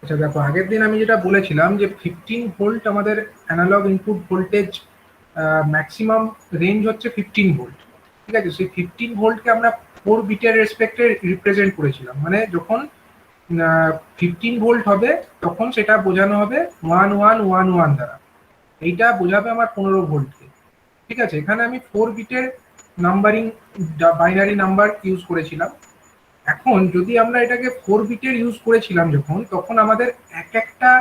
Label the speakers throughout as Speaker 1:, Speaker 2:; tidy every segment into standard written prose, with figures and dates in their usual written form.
Speaker 1: আচ্ছা দেখো, আগের দিন আমি যেটা বলেছিলাম যে 15 ভোল্ট আমাদের analog input voltage maximum range হচ্ছে 15 ভোল্ট। ঠিক আছে, সেই 15 ভোল্টকে আমরা 4 বিটের রেসপেক্টে রিপ্রেজেন্ট করেছিলাম, মানে যখন 15 ভোল্ট হবে তখন সেটা বোঝানো হবে 1111 দ্বারা। এইটা বোঝাবে আমার 15 ভোল্টকে। ঠিক আছে, এখানে আমি 4 বিটের নাম্বারিং বাইনারি নাম্বার ইউজ করেছিলাম। এখন যদি আমরা এটাকে 4 বিটের ইউজ করেছিলাম যখন, তখন আমাদের এক একটা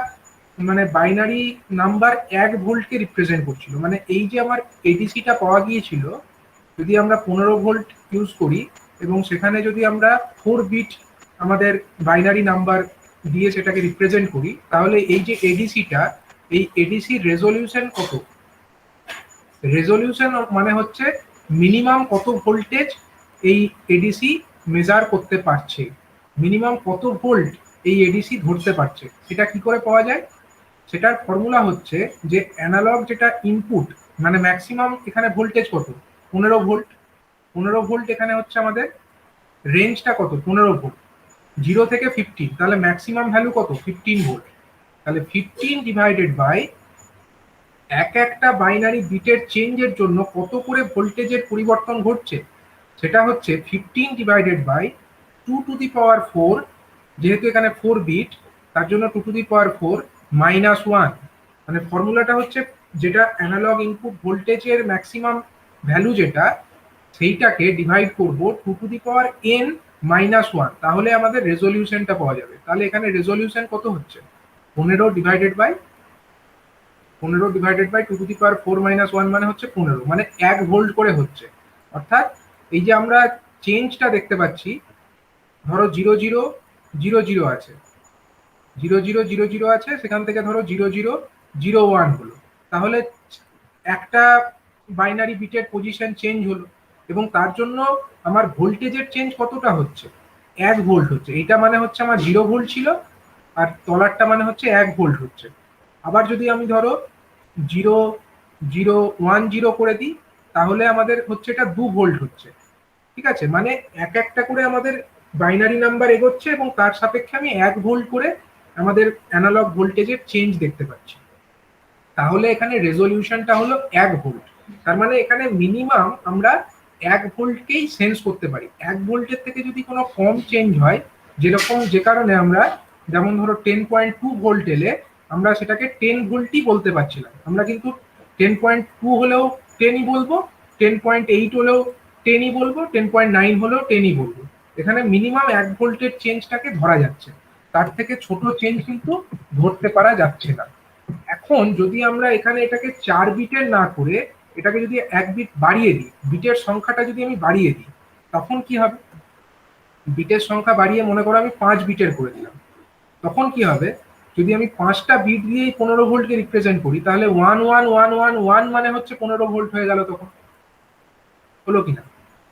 Speaker 1: মানে বাইনারি নাম্বার 1 ভোল্টকে রিপ্রেজেন্ট করছিল। মানে এই যে আমার এডিসিটা পাওয়া গিয়েছিল, যদি আমরা 15 ভোল্ট ইউজ করি এবং সেখানে যদি আমরা 4 বিট আমাদের বাইনারি নাম্বার দিয়ে সেটাকে রিপ্রেজেন্ট করি, তাহলে এই যে এডিসিটা, এই এডিসির রেজলিউশন কত? রেজলিউশন মানে হচ্ছে মিনিমাম কত ভোল্টেজ এই এডিসি মেজার করতে পারছে, মিনিমাম কত ভোল্ট এই এডিসি ধরতে পারছে। সেটা কি করে পাওয়া যায়? সেটার ফর্মুলা হচ্ছে যে অ্যানালগ যেটা ইনপুট, মানে ম্যাক্সিমাম এখানে ভোল্টেজ কত? 15 ভোল্ট। 15 ভোল্ট এখানে হচ্ছে আমাদের রেঞ্জটা কত? 15 ভোল্ট। 0 থেকে 15, তাহলে ম্যাক্সিমাম ভ্যালু কত? 15 ভোল্ট। তাহলে 15 ডিভাইডেড বাই এক একটা বাইনারি বিটের চেঞ্জের জন্য কত করে ভোল্টেজের পরিবর্তন ঘটছে, সেটা হচ্ছে 15/2 টু দি পাওয়ার 4। যেহেতু এখানে 4 বিট, তার জন্য 2 টু দি পাওয়ার 4 -1। মানে ফর্মুলাটা হচ্ছে যেটা অ্যানালগ ইনপুট ভোল্টেজের ম্যাক্সিমাম ভ্যালু যেটা, সেইটাকে ডিভাইড করব 2 টু দি পাওয়ার n-1, তাহলে আমাদের রেজলিউশনটা পাওয়া যাবে। তাহলে এখানে রেজলিউশন কত হচ্ছে? 15/2 টু দি পাওয়ার 4 - 1 মানে হচ্ছে 15, মানে 1 ভোল্ট করে হচ্ছে। অর্থাৎ এই যে আমরা চেঞ্জটা দেখতে পাচ্ছি, ধরো 0000 আছে, 0000 আছে, সেখান থেকে ধরো 0001 হলো, তাহলে একটা বাইনারি বিটের পজিশন চেঞ্জ হলো, এবং তার জন্য আমার ভোল্টেজের চেঞ্জ কতটা হচ্ছে? 1 ভোল্ট হচ্ছে। এইটা মানে হচ্ছে আমার 0 ভোল্ট ছিল, আর তলারটা মানে হচ্ছে 1 ভোল্ট হচ্ছে। আবার যদি আমি ধরো 0010 করে দিই, তাহলে আমাদের হচ্ছে এটা 2 ভোল্ট হচ্ছে। ঠিক আছে, মানে এক একটা করে আমাদের বাইনারি নাম্বার এগোচ্ছে এবং তার সাপেক্ষে আমি 1 ভোল্ট করে আমাদের অ্যানালগ ভোল্টেজের চেঞ্জ দেখতে পাচ্ছি। তাহলে এখানে রেজলিউশনটা হলো 1 ভোল্ট। তার মানে এখানে মিনিমাম আমরা 1 ভোল্টকেই সেন্স করতে পারি। 1 ভোল্টের থেকে যদি কোনো কম চেঞ্জ হয়, যেরকম যে কারণে আমরা, যেমন ধরো 10.2 ভোল্ট এলে আমরা সেটাকে 10 ভোল্টই বলতে পারছিলাম, আমরা কিন্তু 10.2 হলেও 10ই বলবো, 10.8 হলেও 10ই বলবো, 10.9 হলেও 10ই বলবো। এখানে মিনিমাম 1 ভোল্টের চেঞ্জটাকে ধরা যাচ্ছে, তার থেকে ছোট চেঞ্জ কিন্তু ধরতে পারা যাচ্ছে না। এখন যদি আমরা এখানে এটাকে 4 বিটের না করে এটাকে যদি 1 বিট বাড়িয়ে দিই, বিটের সংখ্যাটা যদি আমি বাড়িয়ে দিই, তখন কি হবে? বিটের সংখ্যা বাড়িয়ে মনে করো আমি 5 বিটের করে দিলাম, তখন কি হবে? যদি আমি 5টা বিট দিয়েই 15 ভোল্টকে রিপ্রেজেন্ট করি, তাহলে 11111 মানে হচ্ছে 15 ভোল্ট হয়ে গেল। তখন হলো কিনা?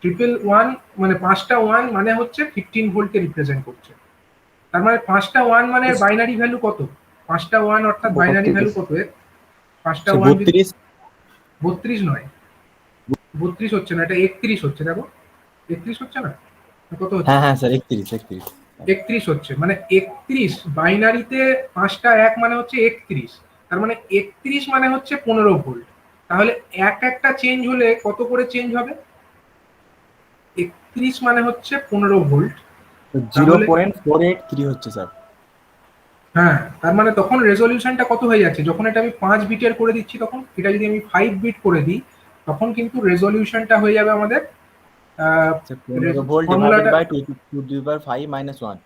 Speaker 1: 111 মানে 5টা 1 মানে হচ্ছে 15 ভোল্টকে রিপ্রেজেন্ট করছে। তার মানে 5টা 1 মানে বাইনারি ভ্যালু কত? 5টা 1 অর্থাৎ বাইনারি ভ্যালু
Speaker 2: 32
Speaker 1: কত এর? 5টা 1 যদি
Speaker 2: 32
Speaker 1: 32 নয়, 32 হচ্ছে না, এটা 31 হচ্ছে। দেখো, 31 হচ্ছে না, কত হচ্ছে?
Speaker 2: হ্যাঁ হ্যাঁ স্যার 31
Speaker 1: 31 হচ্ছে, মানে 31 বাইনারিতে 5টা 1 মানে হচ্ছে 31। তার মানে 31 মানে হচ্ছে 15 ভোল্ট। তাহলে এক একটা চেঞ্জ হলে কত করে চেঞ্জ হবে? 31 মানে হচ্ছে 15 ভোল্ট। তাহলে
Speaker 2: 0.483 হচ্ছে স্যার।
Speaker 1: হ্যাঁ, তার মানে তখন রেজলিউশনটা কত হয়ে যাচ্ছে? যখন এটা আমি 5 বিটের করে দিচ্ছি, তখন এটা যদি আমি 5 বিট করে দিই, তখন কিন্তু রেজলিউশনটা হয়ে যাবে আমাদের
Speaker 2: আচ্ছা 15 ভোল্ট ডিভাইডেড
Speaker 1: ফর্মুলাটা,
Speaker 2: by 2 to the power 5 - 1।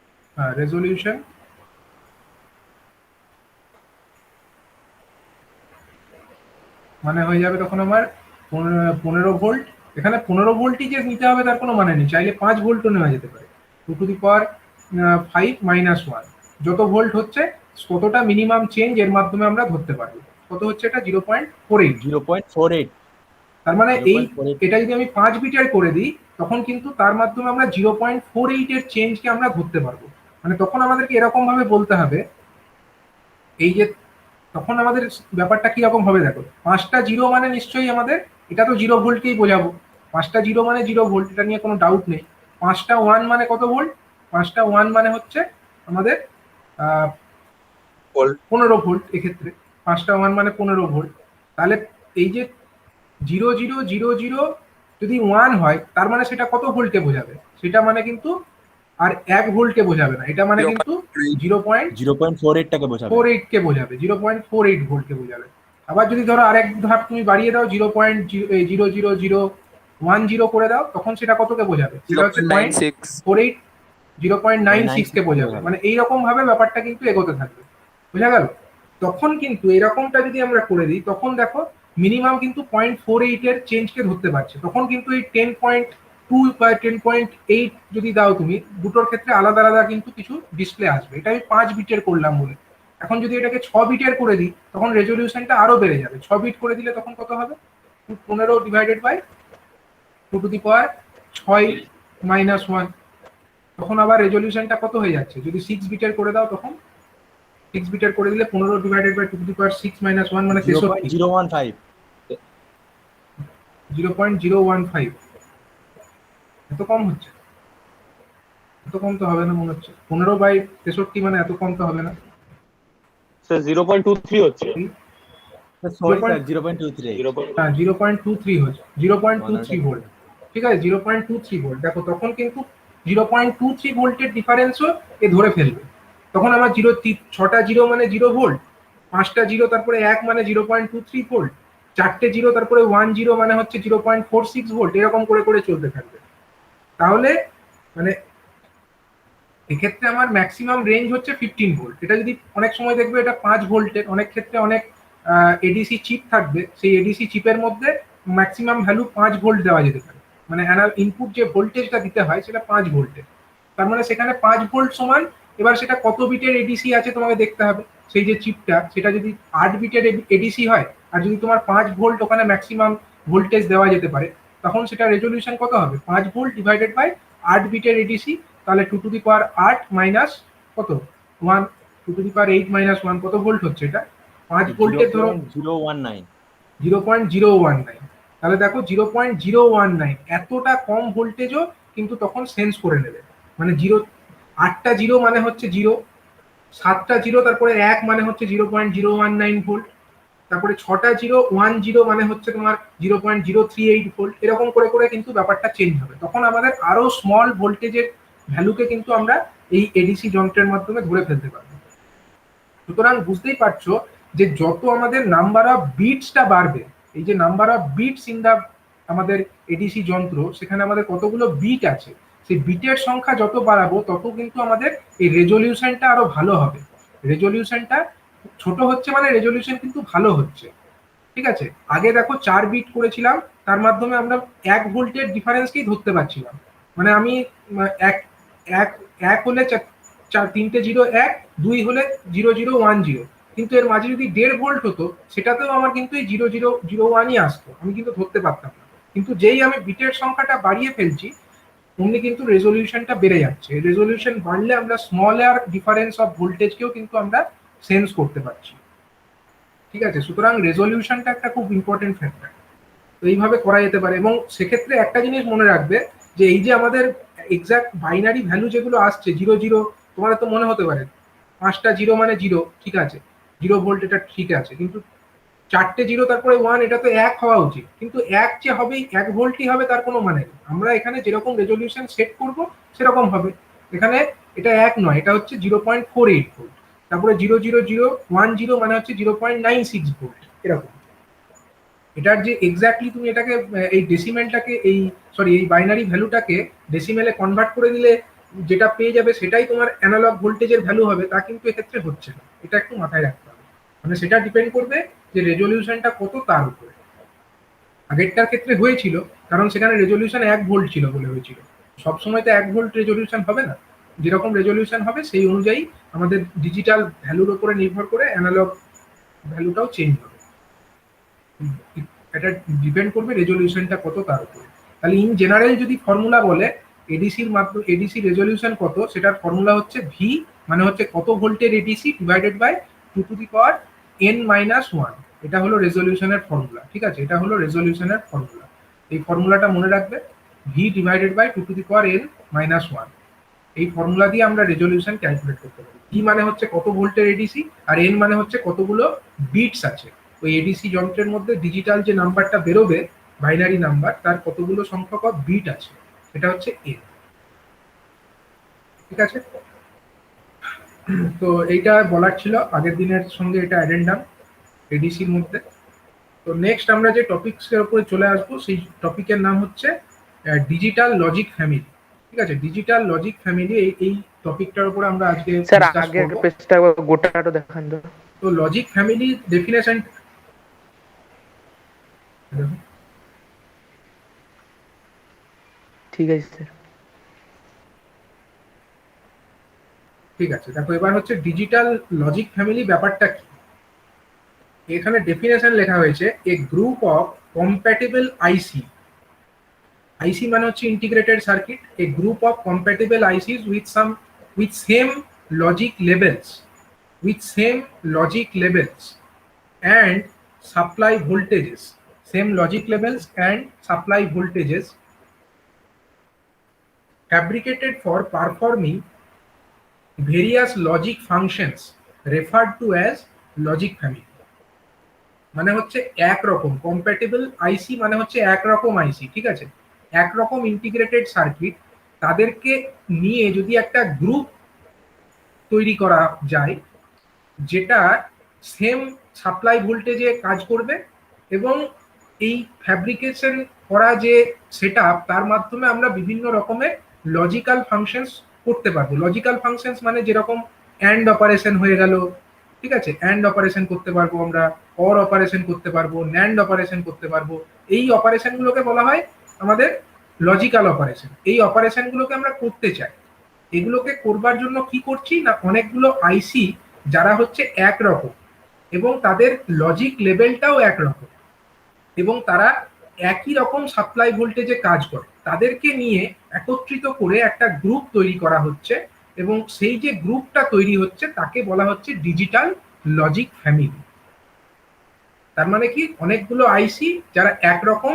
Speaker 1: Resolution মানে হয়ে যাবে তখন আমার 15 ভোল্ট। এখানে 15 ভোল্টই যে নিতে হবে তার কোনো মানে নেই, চাইলে 5 ভোল্টও নেওয়া যেতে পারে। 2 টু দি পাওয়ার 5 - 1, যত ভোল্ট হচ্ছে ততটা মিনিমাম চেঞ্জ এর মাধ্যমে আমরা ধরতে পারবো। কত হচ্ছে এটা? 0.48।
Speaker 2: 0.48।
Speaker 1: তার মানে এই,
Speaker 2: 0.48।
Speaker 1: এটা যদি আমি 5 বিটের করে দিই, তখন কিন্তু তার মাধ্যমে আমরা 0.48 এর চেঞ্জকে আমরা ধরতে পারবো। মানে তখন আমাদেরকে এরকম ভাবে বলতে হবে, এই যে তখন আমাদের ব্যাপারটা কিরকম হবে দেখো, 5টা 0 মানে নিশ্চয়ই আমাদের এটা তো 0 ভোল্টকেই বোঝাবো। 5টা 0 মানে 0 ভোল্ট, এটা নিয়ে কোনো ডাউট নেই। 5টা 1 মানে কত ভোল্ট? 5টা 1 মানে হচ্ছে আমাদের
Speaker 3: ভোল্ট।
Speaker 1: 15 ভোল্ট এক্ষেত্রে 5টা 1 মানে 15 ভোল্ট। তাহলে এই যে 0000 যদি 1 হয় তার মানে সেটা কত ভোল্টে বোঝাবে? সেটা মানে কিন্তু আর 1 ভোল্টে বোঝাবে না, এটা মানে কিন্তু
Speaker 2: 0.48 টাকে বোঝাবে।
Speaker 1: 0.48 কে বোঝাবে, 0.48 ভোল্টকে বোঝাবে। আবার যদি ধরো আরেক ধাপ তুমি বাড়িয়ে দাও 0.00010 করে দাও, তখন সেটা কতকে বোঝাবে? সেটা হচ্ছে
Speaker 3: 0.96
Speaker 1: 0.48 0.96 কে বোঝাবে। মানে এইরকম ভাবে ব্যাপারটা কিন্তু এগোতে থাকবে, বোঝা গেল? তখন কিন্তু এরকমটা যদি আমরা করে দিই, তখন দেখো মিনিমাম কিন্তু 0.48 এর চেঞ্জকে ধরতে পারছে। তখন কিন্তু এই 10.2 বা 10.8 যদি দাও তুমি, দুটোর ক্ষেত্রে আলাদা আলাদা কিন্তু কিছু ডিসপ্লে আসবে। এটা আমি 5 বিটের করলাম বলে। এখন যদি এটাকে 6 বিটের করে দিই, তখন রেজলিউশনটা আরো বেড়ে যাবে। 6 বিট করে দিলে তখন কত হবে? 15 divided by 2 to the power 6 minus 1। তখন আবার রেজলিউশনটা কত হয়ে যাচ্ছে? যদি 6 বিটের করে দাও, তখন 6 বিটের করে দিলে 15 divided by 2 to the power 6 minus 1 মানে 63।
Speaker 2: 0.015
Speaker 1: 0.015 এত কম হচ্ছে? এত কম তো হবে না মনে হচ্ছে। 15 বাই 63 মানে এত কম তো হবে না।
Speaker 4: স্যার 0.23 হচ্ছে।
Speaker 2: সরি স্যার 0.23
Speaker 1: হ্যাঁ 0.23 হচ্ছে, 0.23 ভোল্ট। ঠিক আছে, 0.23 ভোল্ট। দেখো তখন কিন্তু 0.23 ভোল্টের ডিফারেন্সও এ ধরে ফেলবে। তখন আমার 6টা 0 মানে 0 ভোল্ট, 5টা 0 তারপরে 1 মানে 0.23 ভোল্ট, 4টে 0 তারপরে 1 0 মানে হচ্ছে 0.46 ভোল্ট, এরকম করে করে চলতে থাকবে। তাহলে মানে এক্ষেত্রে আমার ম্যাক্সিমাম রেঞ্জ হচ্ছে 15 ভোল্ট। এটা যদি অনেক সময় দেখবে এটা 5 ভোল্টের, অনেক ক্ষেত্রে অনেক এডিসি চিপ থাকবে, সেই এডিসি চিপের মধ্যে ম্যাক্সিমাম ভ্যালু 5 ভোল্ট দেওয়া যেতে পারে। মানে ইনপুট যে ভোল্টেজটা দিতে হয় সেটা 5 ভোল্টের। তার মানে সেখানে 5 ভোল্ট সমান, এবার সেটা কত বিটের এডিসি আছে তোমাকে দেখতে হবে। সেই যে চিপটা, সেটা যদি 8 বিটের এডিসি হয়, আর যদি তোমার 5 ভোল্ট ওখানে ম্যাক্সিমাম ভোল্টেজ দেওয়া যেতে পারে, তখন সেটা রেজলিউশন কত হবে? 5 ভোল্ট ডিভাইডেড বাই 8 বিটের এডিসি। তাহলে 2 টু দি পাওয়ার 8 মাইনাস কত 1, 2 টু দি পাওয়ার 8 মাইনাস 1 কত ভোল্ট হচ্ছে? এটা 5 ভোল্টের ধরো
Speaker 2: 0.019
Speaker 1: 0.019। তাহলে দেখো 0.019 এতটা কম ভোল্টেজও কিন্তু তখন সেন্স করে নেবে। মানে 8টা 0 মানে হচ্ছে 0, 7টা 0 তারপরে 1 মানে হচ্ছে 0.019 ভোল্ট, তারপরে 6টা 0 1 0 মানে হচ্ছে তোমার 0.038 ভোল্ট। এরকম করে করে কিন্তু ব্যাপারটা চেঞ্জ হবে। তখন আমাদের আরো স্মল ভোল্টেজের ভ্যালুকে কিন্তু আমরা এই এডিসি যন্ত্রের মাধ্যমে ধরে ফেলতে পারবো। সুতরাং বুঝতেই পারছো যে যত আমাদের নাম্বার অফ বিটসটা বাড়বে, এই যে number of bits in the আমাদের এডিসি যন্ত্র, সেখানে আমাদের কতগুলো বিট আছে, সেই বিটের সংখ্যা যত বাড়াবো তত কিন্তু আমাদের এই রেজলিউশনটা আরো ভালো হবে। রেজলিউশনটা ছোট হচ্ছে মানে রেজলিউশন কিন্তু ভালো হচ্ছে। ঠিক আছে, আগে দেখো 4 বিট করেছিলাম, তার মাধ্যমে আমরা 1 ভোল্টের ডিফারেন্সকেই ধরতে পারছিলাম। মানে আমি এক এক এক হলে 3টে 0 1, 2 হলে 0010, কিন্তু এর মাঝে যদি 1.5 ভোল্ট হতো, সেটাতেও আমার কিন্তু এই 0001ই আসতো, আমি কিন্তু ধরতে পারতাম না। কিন্তু যেই আমি বিটের সংখ্যাটা বাড়িয়ে ফেলছি, অমনি কিন্তু রেজলিউশনটা বেড়ে যাচ্ছে। রেজলিউশন বাড়লে আমরা স্মলার ডিফারেন্স অফ ভোল্টেজকেও কিন্তু আমরা সেন্স করতে পারছি। ঠিক আছে, সুতরাং রেজলিউশনটা একটা খুব ইম্পর্টেন্ট ফ্যাক্টর। তো এইভাবে করা যেতে পারে। এবং সেক্ষেত্রে একটা জিনিস মনে রাখবে, যে এই যে আমাদের এক্সাক্ট বাইনারি ভ্যালু যেগুলো আসছে 0 0, তোমার তো মনে হতে পারে 5টা 0 মানে 0, ঠিক আছে 0 ভোল্ট, এটা ঠিক আছে, কিন্তু 4টে 0 তারপরে 1, এটা তো 1 হওয়া উচিত, কিন্তু 1 যে হবে 1 ভোল্টই হবে তার কোনো মানে নেই। আমরা এখানে যেরকম রেজলিউশন সেট করব সেরকম হবে। এখানে এটা 1 নয়, এটা হচ্ছে 0.48 ভোল্ট। তারপরে 0.0010 মানে হচ্ছে 0.96 ভোল্ট, এরকম। এটার যে এক্স্যাক্টলি তুমি এটাকে এই ডেসিমেলটাকে এই বাইনারি ভ্যালুটাকে ডেসিমেলে কনভার্ট করে দিলে যেটা পেয়ে যাবে সেটাই তোমার অ্যানালগ ভোল্টেজের ভ্যালু হবে, তা কিন্তু এক্ষেত্রে হচ্ছে না। এটা একটু মাথায় রাখতে হবে। মানে সেটা ডিপেন্ড করবে যে রেজলিউশনটা কত তার উপরে। আগেরটার ক্ষেত্রে হয়েছিল কারণ সেখানে রেজলিউশন 1 ভোল্ট ছিল বলে হয়েছিল। সবসময় তো 1 ভোল্ট রেজলিউশন হবে না। যেরকম রেজলিউশন হবে সেই অনুযায়ী আমাদের ডিজিটাল ভ্যালুর উপরে নির্ভর করে অ্যানালগ ভ্যালুটাও চেঞ্জ হবে। এটা ডিপেন্ড করবে রেজলিউশনটা কত তার উপরে। তাহলে ইন জেনারেল যদি ফর্মুলা বলে এডিসির মাধ্যমে এডিসি রেজলিউশন কত, সেটার ফর্মুলা হচ্ছে ভি, মানে হচ্ছে কত ভোল্টের ADC divided by 2 to the power n-1। এটা হলো রেজলিউশনের ফর্মুলা। ঠিক আছে, এটা হলো রেজলিউশনের ফর্মুলা। এই ফর্মুলাটা মনে রাখবে, V divided by 2 to the power n-1। এই ফর্মুলা দিয়ে আমরা রেজলিউশন ক্যালকুলেট করতে পারি। ই মানে হচ্ছে কত ভোল্টের এডিসি, আর এন মানে হচ্ছে কতগুলো বিটস আছে ওই এডিসি যন্ত্রের মধ্যে। ডিজিটাল যে নাম্বারটা বেরোবে বাইনারি নাম্বার, তার কতগুলো সংখ্যক বিট আছে, এটা হচ্ছে এন। ঠিক আছে, তো এইটা বলার ছিল আগের দিনের সঙ্গে, এটা অ্যাডেন্ডাম এডিসির মধ্যে। তো নেক্সট আমরা যে টপিক্সের উপরে চলে আসবো সেই টপিকের নাম হচ্ছে ডিজিটাল লজিক ফ্যামিলি। ঠিক আছে, ডিজিটাল লজিক ফ্যামিলি এই টপিকটার উপরে আমরা আজকে
Speaker 3: স্যার
Speaker 1: ডিসকাস
Speaker 3: আগের
Speaker 1: করব।
Speaker 3: পেজটা গোটাটা দেখান তো।
Speaker 1: তো লজিক ফ্যামিলি ডেফিনেশন,
Speaker 3: ঠিক আছে স্যার।
Speaker 1: ঠিক আছে, দেখো এবার হচ্ছে ডিজিটাল লজিক ফ্যামিলি ব্যাপারটা কি। এখানে ডেফিনেশন লেখা হয়েছে a group of compatible IC. IC মানে হচ্ছে integrated circuit. A group of compatible ICs with same logic levels and supply voltages, same logic levels and supply voltages, fabricated for performing various logic functions referred to as logic family। মানে হচ্ছে একরকম compatible আইসি মানে হচ্ছে একরকম আইসি, ঠিক আছে, একরকম integrated circuit, তাদেরকে নিয়ে যদি একটা গ্রুপ তৈরি করা যায় যেটা সেম সাপ্লাই ভোল্টেজে কাজ করবে, এবং এই ফ্যাব্রিকেশন করা যে সেটআপ তার মাধ্যমে আমরা বিভিন্ন রকমের লজিক্যাল ফাংশনস করতে পারবো। লজিক্যাল ফাংশনস মানে যেরকম অ্যান্ড অপারেশন হয়ে গেল, ঠিক আছে, অ্যান্ড অপারেশন করতে পারবো আমরা, অর অপারেশন করতে পারবো, ন্যান্ড অপারেশন করতে পারবো। এই অপারেশনগুলোকে বলা হয় আমাদের লজিক্যাল অপারেশন। এই অপারেশনগুলোকে আমরা করতে চাই। এগুলোকে করবার জন্য কি করছি না, অনেকগুলো আইসি যারা হচ্ছে একরকম এবং তাদের লজিক লেভেলটাও একরকম এবং তারা একই রকম সাপ্লাই ভোল্টেজে কাজ করে, তাদেরকে নিয়ে একত্রিত করে একটা গ্রুপ তৈরি করা হচ্ছে, এবং সেই যে গ্রুপটা তৈরি হচ্ছে তাকে বলা হচ্ছে ডিজিটাল লজিক ফ্যামিলি। তার মানে কি, অনেকগুলো আইসি যারা একরকম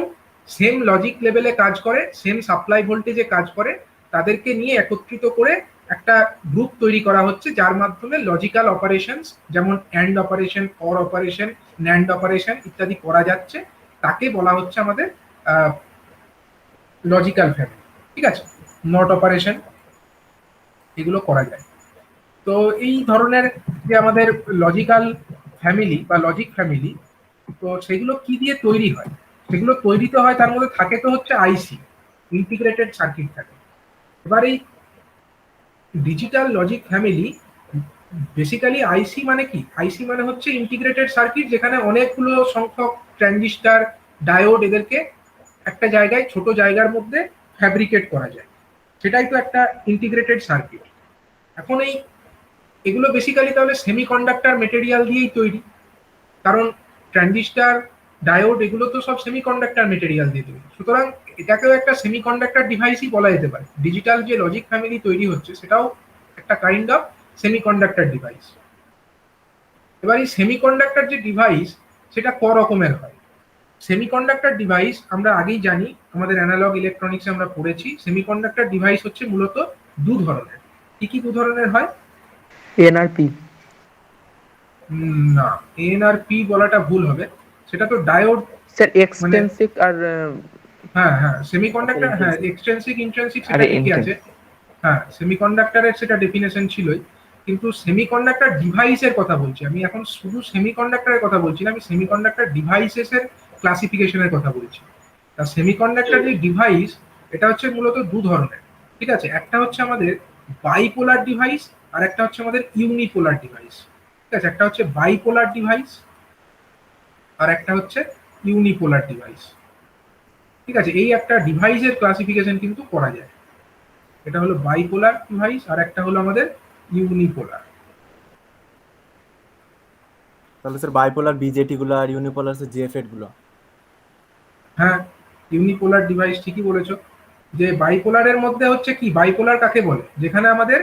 Speaker 1: সেম লজিক লেভেলে কাজ করে, সেম সাপ্লাই ভোল্টেজে কাজ করে, তাদেরকে নিয়ে একত্রিত করে একটা গ্রুপ তৈরি করা হচ্ছে যার মাধ্যমে লজিক্যাল অপারেশনস যেমন and operation, or operation, NAND operation ইত্যাদি করা যাচ্ছে, তাকে বলা হচ্ছে আমাদের লজিক্যাল ফ্যামিলি। ঠিক আছে, নট অপারেশন এগুলো করা যায়। তো এই ধরনের যে আমাদের লজিক্যাল ফ্যামিলি বা লজিক ফ্যামিলি, তো সেগুলো কি দিয়ে তৈরি হয়, সেগুলো তৈরিতে হয় তার মধ্যে থাকে তো হচ্ছে আইসি, ইন্টিগ্রেটেড সার্কিট থাকে। এবার এই ডিজিটাল লজিক ফ্যামিলি বেসিক্যালি আইসি মানে কি, আইসি মানে হচ্ছে ইন্টিগ্রেটেড সার্কিট যেখানে অনেকগুলো সংখ্যক ট্রানজিস্টর, ডায়োড এদেরকে একটা জায়গায় ছোট জায়গার মধ্যে ফ্যাব্রিকেট করা যায়, সেটাই তো একটা ইন্টিগ্রেটেড সার্কিট। এখন এগুলো বেসিক্যালি তাহলে সেমিকন্ডাক্টর মেটেরিয়াল দিয়েই তৈরি, কারণ ট্রানজিস্টর, ডায়োড এগুলো তো সব সেমিকন্ডাক্টর মেটেরিয়াল দিয়ে তৈরি। সুতরাং এটাকেও একটা সেমিকন্ডাক্টর ডিভাইসই বলা যেতে পারে। ডিজিটাল যে লজিক ফ্যামিলি তৈরি হচ্ছে সেটাও একটা কাইন্ড অফ সেমিকন্ডাক্টর ডিভাইস। এবার এই সেমিকন্ডাক্টর যে ডিভাইস সেটা ক রকমের হয়। সেমিকন্ডাক্টর ডিভাইস আমরা আগেই জানি, আমাদের অ্যানালগ ইলেকট্রনিক্সে আমরা পড়েছি, সেমিকন্ডাক্টর ডিভাইস হচ্ছে মূলত দু ধরনের। কি কি দু ধরনের হয়?
Speaker 3: এন আর পি।
Speaker 1: না, এন আর পি বলাটা ভুল হবে, সেটা তো ডায়োড
Speaker 3: স্যার এক্সটেনসিভ আর
Speaker 1: হ্যাঁ হ্যাঁ সেমিকন্ডাক্টর, হ্যাঁ এক্সট্রিনসিক ইন্ট্রিনসিক সেটা ঠিকই আছে। হ্যাঁ সেমিকন্ডাক্টরের সেটা ডেফিনেশন ছিলই, কিন্তু সেমিকন্ডাক্টর ডিভাইসের কথা বলছি আমি এখন, শুধু সেমিকন্ডাক্টরের কথা বলছি না, আমি সেমিকন্ডাক্টর ডিভাইসেসের ক্লাসিফিকেশনের কথা বলছি। তা সেমিকন্ডাক্টর যে ডিভাইস এটা হচ্ছে মূলত দু ধরনের। ঠিক আছে, একটা হচ্ছে আমাদের বাইপোলার ডিভাইস আর একটা হচ্ছে আমাদের ইউনিপোলার ডিভাইস। ঠিক আছে, একটা হচ্ছে বাইপোলার ডিভাইস আর একটা হচ্ছে ইউনিপোলার ডিভাইস। ঠিক আছে, এই একটা ডিভাইসের ক্লাসিফিকেশন কিন্তু করা যায়। এটা হলো বাইপোলার ডিভাইস আর একটা হলো আমাদের ইউনিপোলার।
Speaker 2: তাহলে স্যার বাইপোলার বিজেটি গুলো আর ইউনিপোলার স্যার জিএফএট গুলো।
Speaker 1: হ্যাঁ ইউনিপোলার ডিভাইস ঠিকই বলেছো, যে বাইপোলারের মধ্যে হচ্ছে কি, বাইপোলার কাকে বলে, যেখানে আমাদের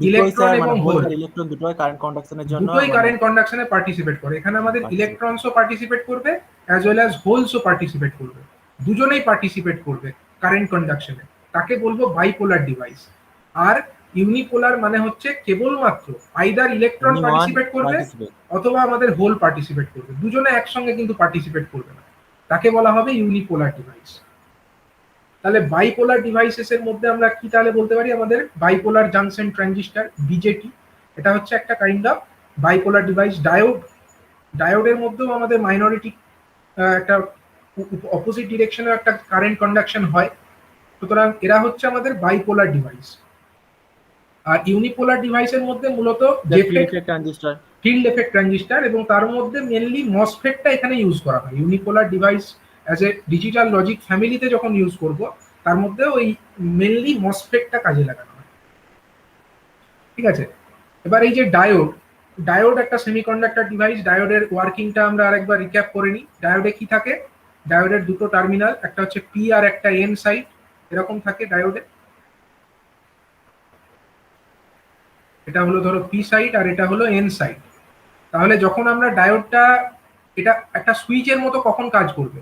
Speaker 1: ইলেকট্রন এবং হোল,
Speaker 2: ইলেকট্রন দুটোই কারেন্ট কন্ডাকশনের জন্য,
Speaker 1: দুটোই কারেন্ট কন্ডাকশনে পার্টিসিপেট করে। এখানে আমাদের ইলেকট্রনসও পার্টিসিপেট করবে অ্যাজ ওয়েল অ্যাজ হোলসও পার্টিসিপেট করবে, দুজনেই পার্টিসিপেট করবে কারেন্ট কন্ডাকশনে, তাকে বলবো বাইপোলার ডিভাইস। আর ইউনিপোলার মানে হচ্ছে কেবলমাত্র either electron
Speaker 2: Only one
Speaker 1: participate করবে
Speaker 2: participate.
Speaker 1: অথবা আমাদের হোল পার্টিসিপেট করবে, দুজনে একসঙ্গে কিন্তু পার্টিসিপেট করবে না, তাকে বলা হবে ইউনিপোলার ডিভাইস। তাহলে বাইপোলার ডিভাইসেস এর মধ্যে আমরা কি তাহলে বলতে পারি, আমাদের বাইপোলার জাংশন ট্রানজিস্টর বিজেটি, এটা হচ্ছে একটা কাইন্ড অফ বাইপোলার ডিভাইস। ডায়োডের মধ্যেও আমাদের মাইনরিটি একটা অপোজিট ডিরেকশনের একটা কারেন্ট কন্ডাকশন হয়, সুতরাং এরা হচ্ছে আমাদের বাইপোলার ডিভাইস। আর ইউনিপোলার ডিভাইসের মধ্যে মূলত
Speaker 2: The field effect transistor.
Speaker 1: Field effect transistor, এবং তার মধ্যে মেনলি মসফেটটা এখানে ইউজ করা হয়। Unipolar device as a digital logic ফ্যামিলিতে যখন ইউজ করব, তার মধ্যে ওই মেনলি মসফেটটা কাজে লাগানো হয়। ঠিক আছে, এবার এই যে ডায়োড একটা সেমিকন্ডাক্টর ডিভাইস। ডায়োডের ওয়ার্কিংটা আমরা আরেকবার রিক্যাপ করে নিই। ডায়োডে কি থাকে, ডায়োডের দুটো টার্মিনাল, একটা হচ্ছে পি আর একটা এন সাইড, এরকম থাকে ডায়োডে। এটা হলো ধরো পি সাইড আর এটা হলো এন সাইড। তাহলে যখন আমরা ডায়োডটা, এটা একটা সুইচের মতো কখন কাজ করবে,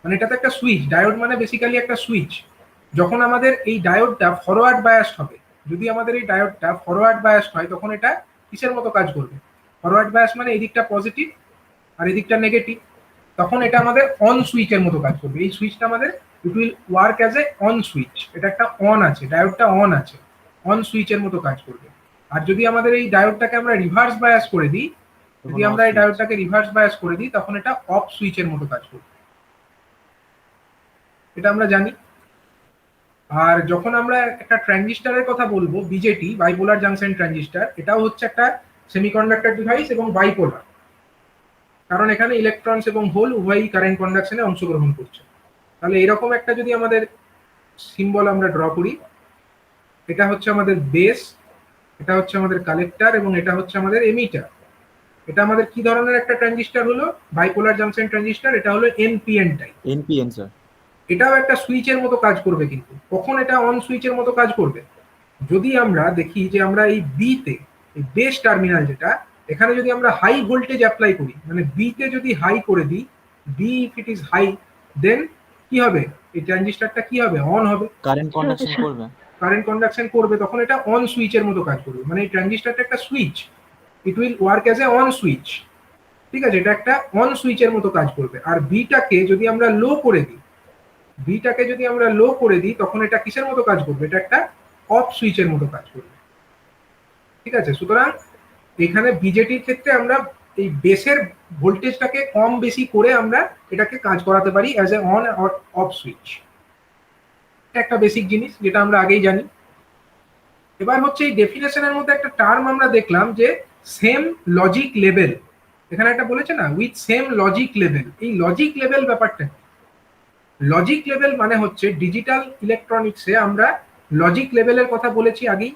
Speaker 1: মানে এটা তো একটা সুইচ, ডায়োড মানে বেসিক্যালি একটা সুইচ। যখন আমাদের এই ডায়োডটা ফরওয়ার্ড বায়াসড হবে, যদি আমাদের এই ডায়োডটা ফরওয়ার্ড বায়াসড হয়, তখন এটা কিসের মতো কাজ করবে, ফরওয়ার্ড বায়াস মানে এই দিকটা পজিটিভ আর এই দিকটা নেগেটিভ, তখন এটা আমাদের অন সুইচের মতো কাজ করবে। এই সুইচটা আমাদের it will work as a on switch, এটা একটা অন আছে, ডায়োডটা অন আছে, অন সুইচের মতো কাজ করবে। আর যদি আমাদের এই ডায়োডটাকে আমরা রিভার্স বায়াস করে দিই, যদি আমরা এই ডায়োডটাকে রিভার্স বায়াস করে দিই, তখন এটা অফ সুইচের মতো কাজ করবে, এটা আমরা জানি। আর যখন আমরা একটা ট্রানজিস্টরের কথা বলবো, বিজেটি বাইপোলার জাংশন ট্রানজিস্টর, এটাও হচ্ছে একটা সেমিকন্ডাক্টর ডিভাইস এবং বাইপোলার, কারণ এখানে ইলেকট্রনস এবং হোল উভয়ই কারেন্ট কন্ডাকশনে অংশগ্রহণ করছে। তাহলে এরকম একটা যদি আমাদের সিম্বল আমরা ড্র করি, এটা হচ্ছে আমাদের বেস, এটা হচ্ছে আমাদের কালেক্টর এবং এটা হচ্ছে আমাদের এমিটার। এটা আমাদের কি ধরনের একটা ট্রানজিস্টর হলো, বাইপোলার জাংশন ট্রানজিস্টর, এটা হলো এনপিএন টাইপ।
Speaker 2: NPN, sir.
Speaker 1: এটাও একটা সুইচের মতো কাজ করবে, কিন্তু কখন এটা অন সুইচের মতো কাজ করবে, যদি আমরা দেখি যে আমরা এই বিতে, এই বেস টার্মিনাল যেটা, এখানে যদি আমরা হাই ভোল্টেজ অ্যাপ্লাই করি, মানে বিতে যদি হাই করে দিই, B if it is high, then কি হবে, এই ট্রানজিস্টরটা কি হবে, অন হবে,
Speaker 2: Current conduction করবে।
Speaker 1: কারেন্ট কন্ডাকশন করবে, তখন এটা অন সুইচের মতো কাজ করবে। মানে এই ট্রানজিস্টরটা একটা switch, it will work as a on switch. ঠিক আছে, এটা একটা অন সুইচের মতো কাজ করবে। আর বিটাকে যদি আমরা লো করে দিই, তখন এটা কিসের মতো কাজ করবে, এটা একটা অফ সুইচের মতো কাজ করবে। ঠিক আছে, সুতরাং এখানে বিজেটির ক্ষেত্রে আমরা এই বেসের ভোল্টেজটাকে কম বেশি করে আমরা এটাকে কাজ করাতে পারি as a on or off switch. একটা বেসিক জিনিস যেটা আমরা আগেই জানি। এবার হচ্ছে এই ডেফিনেশনের মধ্যে একটা টার্ম আমরা দেখলাম যে সেম লজিক লেভেল, এখানে একটা বলেছে না উইথ সেম লজিক লেভেল। এই লজিক লেভেল ব্যাপারটা, লজিক লেভেল মানে হচ্ছে ডিজিটাল ইলেকট্রনিক্সে আমরা লজিক লেভেলের কথা বলেছি আগেই,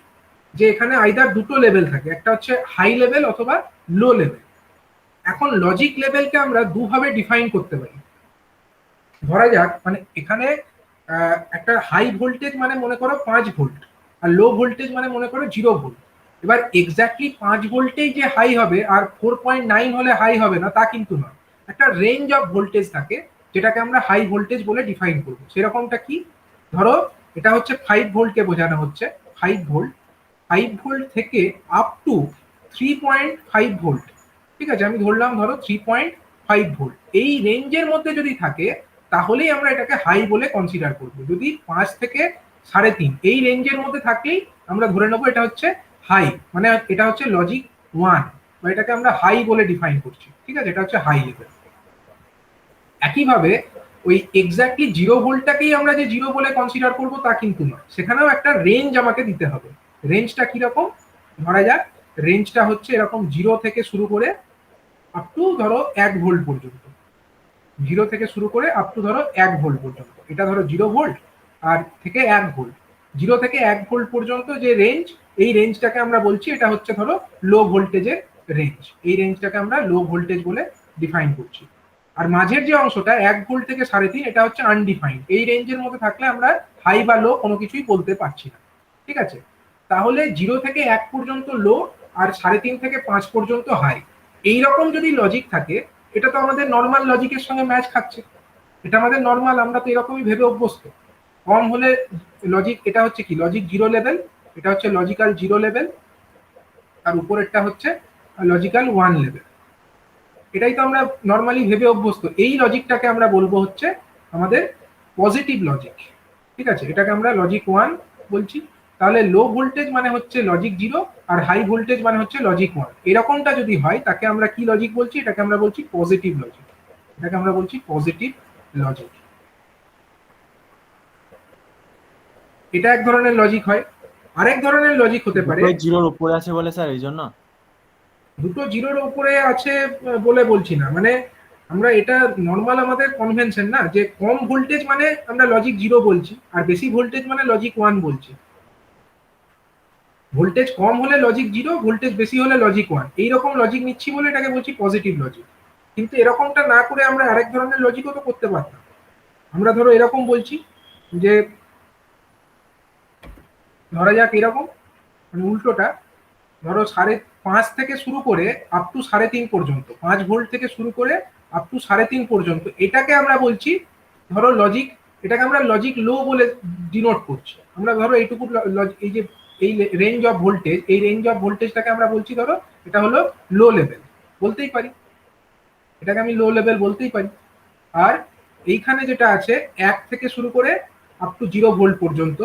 Speaker 1: যে এখানে আইদার দুটো লেভেল থাকে, একটা হচ্ছে হাই লেভেল অথবা লো লেভেল। এখন লজিক লেভেলকে আমরা দুভাবে ডিফাইন করতে পারি। ধরা যাক, মানে এখানে একটা হাই ভোল্টেজ মানে মনে করো 5 ভোল্ট, আর লো ভোল্টেজ মানে মনে করো 0 ভোল্ট। এবার এক্স্যাক্টলি 5 ভোল্টেই যে হাই হবে আর 4.9 হলে হাই হবে না, তা কিন্তু নয়। একটা রেঞ্জ অফ ভোল্টেজ থাকে যেটাকে আমরা হাই ভোল্টেজ বলে ডিফাইন করবো। সেরকমটা কি, ধরো এটা হচ্ছে 5 ভোল্টকে বোঝানো হচ্ছে, 5 ভোল্ট থেকে আপ টু 3.5 ভোল্ট। ঠিক আছে, আমি ধরলাম ধরো 3.5 ভোল্ট, এই রেঞ্জের মধ্যে যদি থাকে তাহলেই আমরা এটাকে হাই বলে কনসিডার করব। যদি 5 থেকে 3.5 এই রেঞ্জের মধ্যে থাকলেই আমরা ধরে নেবো এটা হচ্ছে হাই, মানে এটা হচ্ছে লজিক 1, বা এটাকে আমরা হাই বলে ডিফাইন করছি। ঠিক আছে, এটা হচ্ছে হাই লেভেল। একইভাবে ওই এক্স্যাক্টলি 0 ভোল্টটাকেই আমরা যে 0 বলে কনসিডার করব তা কিন্তু নয়, সেখানেও একটা রেঞ্জ আমাকে দিতে হবে। রেঞ্জটা কিরকম, ধরা যাক রেঞ্জটা হচ্ছে এরকম 0 থেকে শুরু করে আপ টু ধরো 1 ভোল্ট পর্যন্ত। 0 থেকে শুরু করে আপ টু ধরো 1 ভোল্ট পর্যন্ত, এটা ধরো 0 ভোল্ট আর থেকে 1 ভোল্ট। 0 থেকে 1 ভোল্ট পর্যন্ত যে রেঞ্জ, এই রেঞ্জটাকে আমরা বলছি এটা হচ্ছে ধরো লো ভোল্টেজের রেঞ্জ। এই রেঞ্জটাকে আমরা লো ভোল্টেজ বলে ডিফাইন করছি। আর মাঝের যে অংশটা 1 ভোল্ট থেকে 3.5, এটা হচ্ছে আনডিফাইন্ড। এই রেঞ্জের মধ্যে থাকলে আমরা হাই বা লো কোনো কিছুই বলতে পারছি না। ঠিক আছে, তাহলে 0 থেকে 1 পর্যন্ত লো আর 3.5 থেকে 5 পর্যন্ত হাই, এইরকম যদি লজিক থাকে, এটা তো আমাদের নর্মাল লজিকের সঙ্গে ম্যাচ খাচ্ছে। এটা আমাদের নর্মাল, আমরা তো এরকমই ভেবে অভ্যস্ত। কম হলে লজিক, এটা হচ্ছে কি লজিক 0 লেভেল, এটা হচ্ছে লজিক্যাল 0 লেভেল, আর উপরেরটা হচ্ছে লজিক্যাল 1 লেভেল। এটাই তো আমরা নর্মালি ভেবে অভ্যস্ত। এই লজিকটাকে আমরা বলবো হচ্ছে আমাদের পজিটিভ লজিক। ঠিক আছে, এটাকে আমরা লজিক 1 বলছি। তাহলে লো ভোল্টেজ মানে হচ্ছে লজিক 0, আর হাই ভোল্টেজ মানে হচ্ছে লজিক 1। এরকমটা যদি হয় তাকে আমরা কি লজিক বলছি? এটাকে আমরা বলছি পজিটিভ লজিক। এটাকে আমরা বলছি পজিটিভ লজিক। এটা এক ধরনের লজিক হয়। আরেক ধরনের লজিক হতে পারে,
Speaker 2: জিরোর উপরে আছে বলে স্যার এই জন্য।
Speaker 1: দুটো জিরোর উপরে আছে বলে বলছি না, মানে আমরা এটা নর্মাল আমাদের কনভেনশন না, যে কম ভোল্টেজ মানে আমরা লজিক 0 বলছি, আর বেশি ভোল্টেজ মানে লজিক 1 বলছি। ভোল্টেজ কম হলে লজিক 0, ভোল্টেজ বেশি হলে লজিক 1, এইরকম লজিক নিচ্ছি বলে এটাকে বলছি পজিটিভ লজিক। কিন্তু এরকমটা না করে আমরা আরেক ধরনের লজিকও তো করতে পারতাম। আমরা ধরো এরকম বলছি যে, ধরা যাক এরকম, মানে উল্টোটা, ধরো 5.5 থেকে শুরু করে আপ টু 3.5 পর্যন্ত, 5 ভোল্ট থেকে শুরু করে আপ টু 3.5 পর্যন্ত, এটাকে আমরা বলছি ধরো লজিক, এটাকে আমরা লজিক লো বলে ডিনোট করছি। আমরা ধরো এইটুকু এই যে এই রেঞ্জ অফ ভোল্টেজ, এই রেঞ্জ অফ ভোল্টেজটাকে আমরা বলছি ধরো এটা হলো লো লেভেল, বলতেই পারি, এটাকে আমি লো লেভেল বলতেই পারি। আর এইখানে যেটা আছে 1 থেকে শুরু করে আপ টু 0 ভোল্ট পর্যন্ত,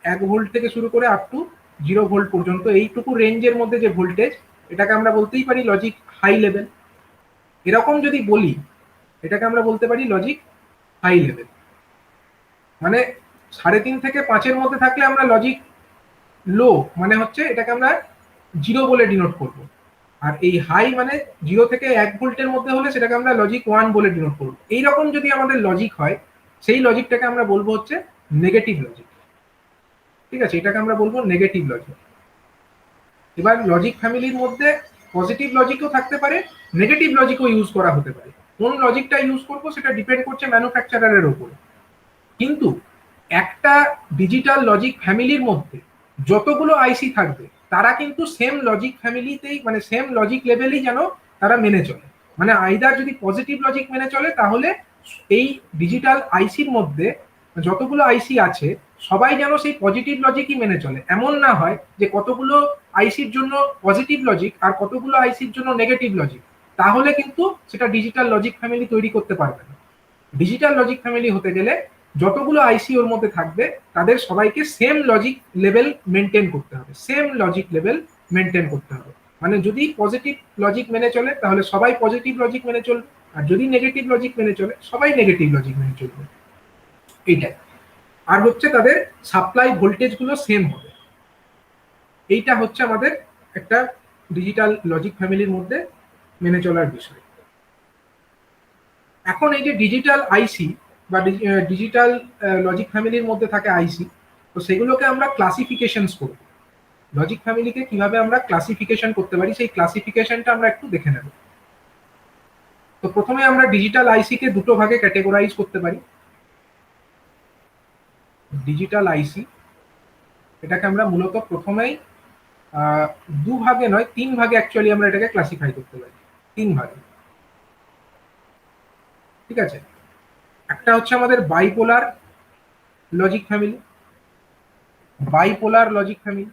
Speaker 1: 1 ভোল্ট থেকে শুরু করে আপ টু 0 ভোল্ট পর্যন্ত, এইটুকু রেঞ্জের মধ্যে যে ভোল্টেজ, এটাকে আমরা বলতেই পারি লজিক হাই লেভেল। এরকম যদি বলি, এটাকে আমরা বলতে পারি লজিক হাই লেভেল। মানে 3.5 থেকে 5-এর মধ্যে থাকলে আমরা লজিক লো, মানে হচ্ছে এটাকে আমরা 0 বলে ডিনোট করব। আর এই হাই মানে 0 থেকে 1 ভোল্টের মধ্যে হলে সেটাকে আমরা লজিক 1 বলে ডিনোট করব। এইরকম যদি আমাদের লজিক হয়, সেই লজিকটাকে আমরা বলবো হচ্ছে নেগেটিভ লজিক। ঠিক আছে, এটাকে আমরা বলবো নেগেটিভ লজিক। এবার লজিক ফ্যামিলির মধ্যে পজিটিভ লজিকও থাকতে পারে, নেগেটিভ লজিকও ইউজ করা হতে পারে। কোন লজিকটা ইউজ করবো সেটা ডিপেন্ড করছে ম্যানুফ্যাকচারারের উপরে। কিন্তু একটা ডিজিটাল লজিক ফ্যামিলির মধ্যে যতগুলো আইসি থাকবে তারা কিন্তু সেম লজিক ফ্যামিলিতেই, মানে সেম লজিক লেভেলেই যেন তারা মেনে চলে। মানে আইদার যদি পজিটিভ লজিক মেনে চলে, তাহলে এই ডিজিটাল আইসির মধ্যে যতগুলো আইসি আছে সবাই যেন সেই পজিটিভ লজিকই মেনে চলে। এমন না হয় যে কতগুলো আইসির জন্য পজিটিভ লজিক আর কতগুলো আইসির জন্য নেগেটিভ লজিক, তাহলে কিন্তু সেটা ডিজিটাল লজিক ফ্যামিলি তৈরি করতে পারবে না। ডিজিটাল লজিক ফ্যামিলি হতে গেলে যতগুলো আইসি ওর মধ্যে থাকবে তাদের সবাইকে সেম লজিক লেভেল মেনটেন করতে হবে, সেম লজিক লেভেল মেনটেন করতে হবে। মানে যদি পজিটিভ লজিক মেনে চলে তাহলে সবাই পজিটিভ লজিক মেনে চলবে, আর যদি নেগেটিভ লজিক মেনে চলে সবাই নেগেটিভ লজিক মেনে চলবে। এইটাই। আর হচ্ছে তাদের সাপ্লাই ভোল্টেজ গুলো সেম হবে। এইটা হচ্ছে আমাদের একটা ডিজিটাল লজিক ফ্যামিলির মধ্যে মেনে চলার বিষয়। এখন এই যে ডিজিটাল আইসি বা ডিজিটাল লজিক ফ্যামিলির মধ্যে থাকে আইসি, তো সেগুলোকে আমরা ক্লাসিফিকেশনস করব। লজিক ফ্যামিলিকে কিভাবে আমরা ক্লাসিফিকেশন করতে পারি সেই ক্লাসিফিকেশনটা আমরা একটু দেখে নেব। তো প্রথমে আমরা ডিজিটাল আইসি কে দুটো ভাগে ক্যাটেগরাইজ করতে পারি। ডিজিটাল আইসি, এটাকে আমরা মূলত প্রথমেই 2 ভাগে নয় 3 ভাগে অ্যাকচুয়ালি আমরা এটাকে ক্লাসিফাই করতে পারি, 3 ভাগে। ঠিক আছে, একটা হচ্ছে আমাদের bipolar logic family, bipolar logic family.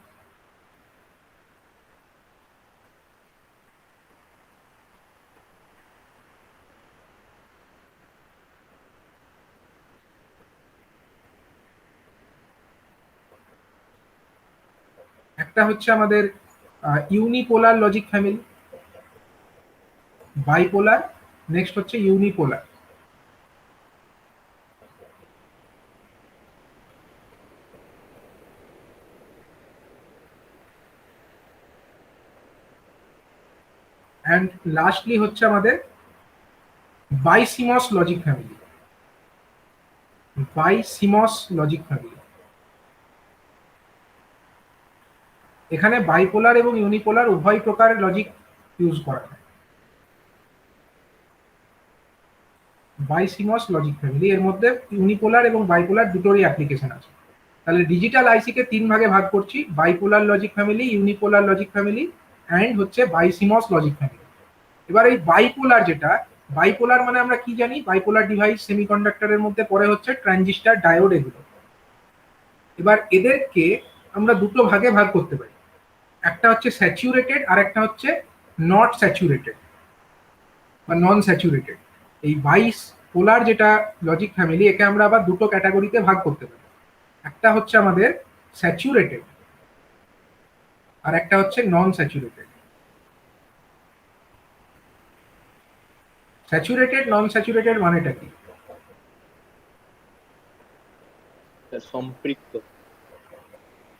Speaker 1: একটা হচ্ছে আমাদের unipolar logic family, bipolar, next হচ্ছে ইউনিপোলার। অ্যান্ড লাস্টলি হচ্ছে আমাদের বাইসিমস লজিক ফ্যামিলি, বাইসিমস লজিক ফ্যামিলি। এখানে বাইপোলার এবং ইউনিপোলার উভয় প্রকারের লজিক ইউজ করা হয়। বাইসিমস লজিক ফ্যামিলি, এর মধ্যে ইউনিপোলার এবং বাইপোলার দুটোরই অ্যাপ্লিকেশন আছে। তাহলে ডিজিটাল আইসি কে 3 ভাগে ভাগ করছি, bipolar logic family, unipolar logic family and হচ্ছে বাইসিমস লজিক ফ্যামিলি। এবার এই বাইপোলার যেটা, বাইপোলার মানে আমরা কি জানি, বাইপোলার ডিভাইস সেমিকন্ডাক্টরের মধ্যে পড়ে হচ্ছে ট্রানজিস্টর, ডায়োড, এগুলো। এবার এদেরকে আমরা দুটো ভাগে ভাগ করতে পারি, একটা হচ্ছে স্যাচুরেটেড আর একটা হচ্ছে নট স্যাচুরেটেড বা নন স্যাচুরেটেড। এই 22 পোলার যেটা লজিক ফ্যামিলি, একে আমরা আবার দুটো ক্যাটাগরিতে ভাগ করতে পারি, একটা হচ্ছে আমাদের স্যাচুরেটেড আর একটা হচ্ছে নন স্যাচুরেটেড। স্যাচুরেটেড নন স্যাচুরেটেড মানেটা কি?
Speaker 4: সম্পৃক্ত।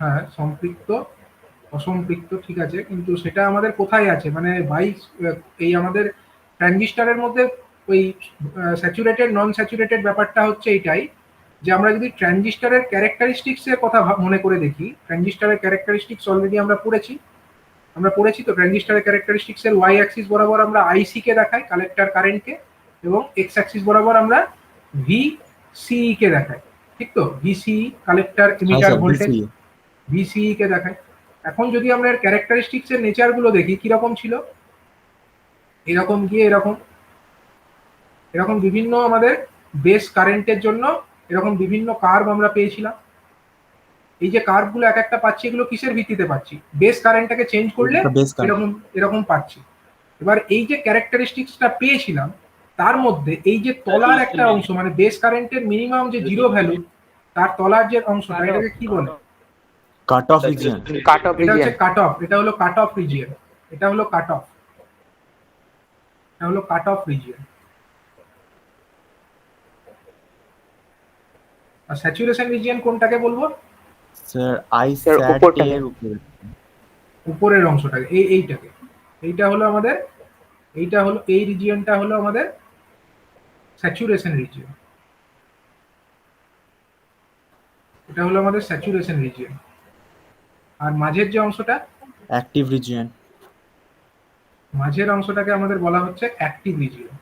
Speaker 1: হ্যাঁ, সম্পৃক্ত অসম্পৃক্ত, ঠিক আছে, কিন্তু সেটা আমাদের কোথায় আছে, মানে 22 এই আমাদের ট্রানজিস্টরের মধ্যে ওই স্যাচুরেটেড নন স্যাচুরেটেড ব্যাপারটা হচ্ছে এইটাই যে আমরা যদি ট্রানজিস্টরের ক্যারেক্টারিস্টিক্স এর কথা মনে করে দেখি, ট্রানজিস্টরের ক্যারেক্টারিস্টিক্স অলরেডি আমরা পড়েছি তো ট্রানজিস্টরের ক্যারেক্টারিস্টিক্স এর ওয়াই অ্যাক্সিস বরাবর আমরা আইসি কে দেখাই, কালেক্টর কারেন্টকে, এবং এক্স অ্যাক্সিস বরাবর আমরা ভিসিই কে দেখাই, ঠিক তো? VCE collector emitter voltage, VCE কে দেখাই। এখন যদি আমরা এর ক্যারেক্টারিস্টিক্স এর নেচার গুলো দেখি কিরকম ছিল, এরকম গিয়ে এরকম এরকম বিভিন্ন আমাদের বেস কারেন্টের জন্য এরকম বিভিন্ন কার্ভ আমরা পেয়েছিলাম। এই যে কার্ভ গুলো এক একটা পাচ্ছি, এগুলো কিসের ভিত্তিতে পাচ্ছি? বেস কারেন্টটাকে চেঞ্জ করলে এরকম এরকম পাচ্ছি। এবার এই যে ক্যারেক্টারিস্টিক্সটা পেয়েছিলাম তার মধ্যে এই যে তলার একটা অংশ, মানে বেস কারেন্টের মিনিমাম যে জিরো ভ্যালু, তার তলার যে অংশটা, এটাকে কি বলে?
Speaker 2: কাট অফ রিজিয়ন।
Speaker 3: কাট অফ
Speaker 1: এটা হচ্ছে
Speaker 3: রিজিয়ন।
Speaker 1: কাট অফ, এটা হলো কাট অফ রিজিয়ন, এটা হলো কাট অফ, এটা হলো কাট অফ রিজিয়ন। আর স্যাচুরেশন রিজিয়ন কোনটাকে বলবো?
Speaker 2: স্যার আই
Speaker 3: স্যার,
Speaker 2: স্যাট
Speaker 3: উপরটাকে।
Speaker 2: এর উপরে।
Speaker 1: উপরের অংশটাকে, এইটাকে, এইটা হলো আমাদের, এইটা হলো এই রিজিয়নটা হলো আমাদের স্যাচুরেশন রিজিয়ন, এটা হলো আমাদের স্যাচুরেশন রিজিয়ন। আর মাঝের যে অংশটা,
Speaker 2: অ্যাক্টিভ রিজিয়ন।
Speaker 1: মাঝের অংশটাকে আমাদের বলা হচ্ছে অ্যাক্টিভ রিজিয়ন,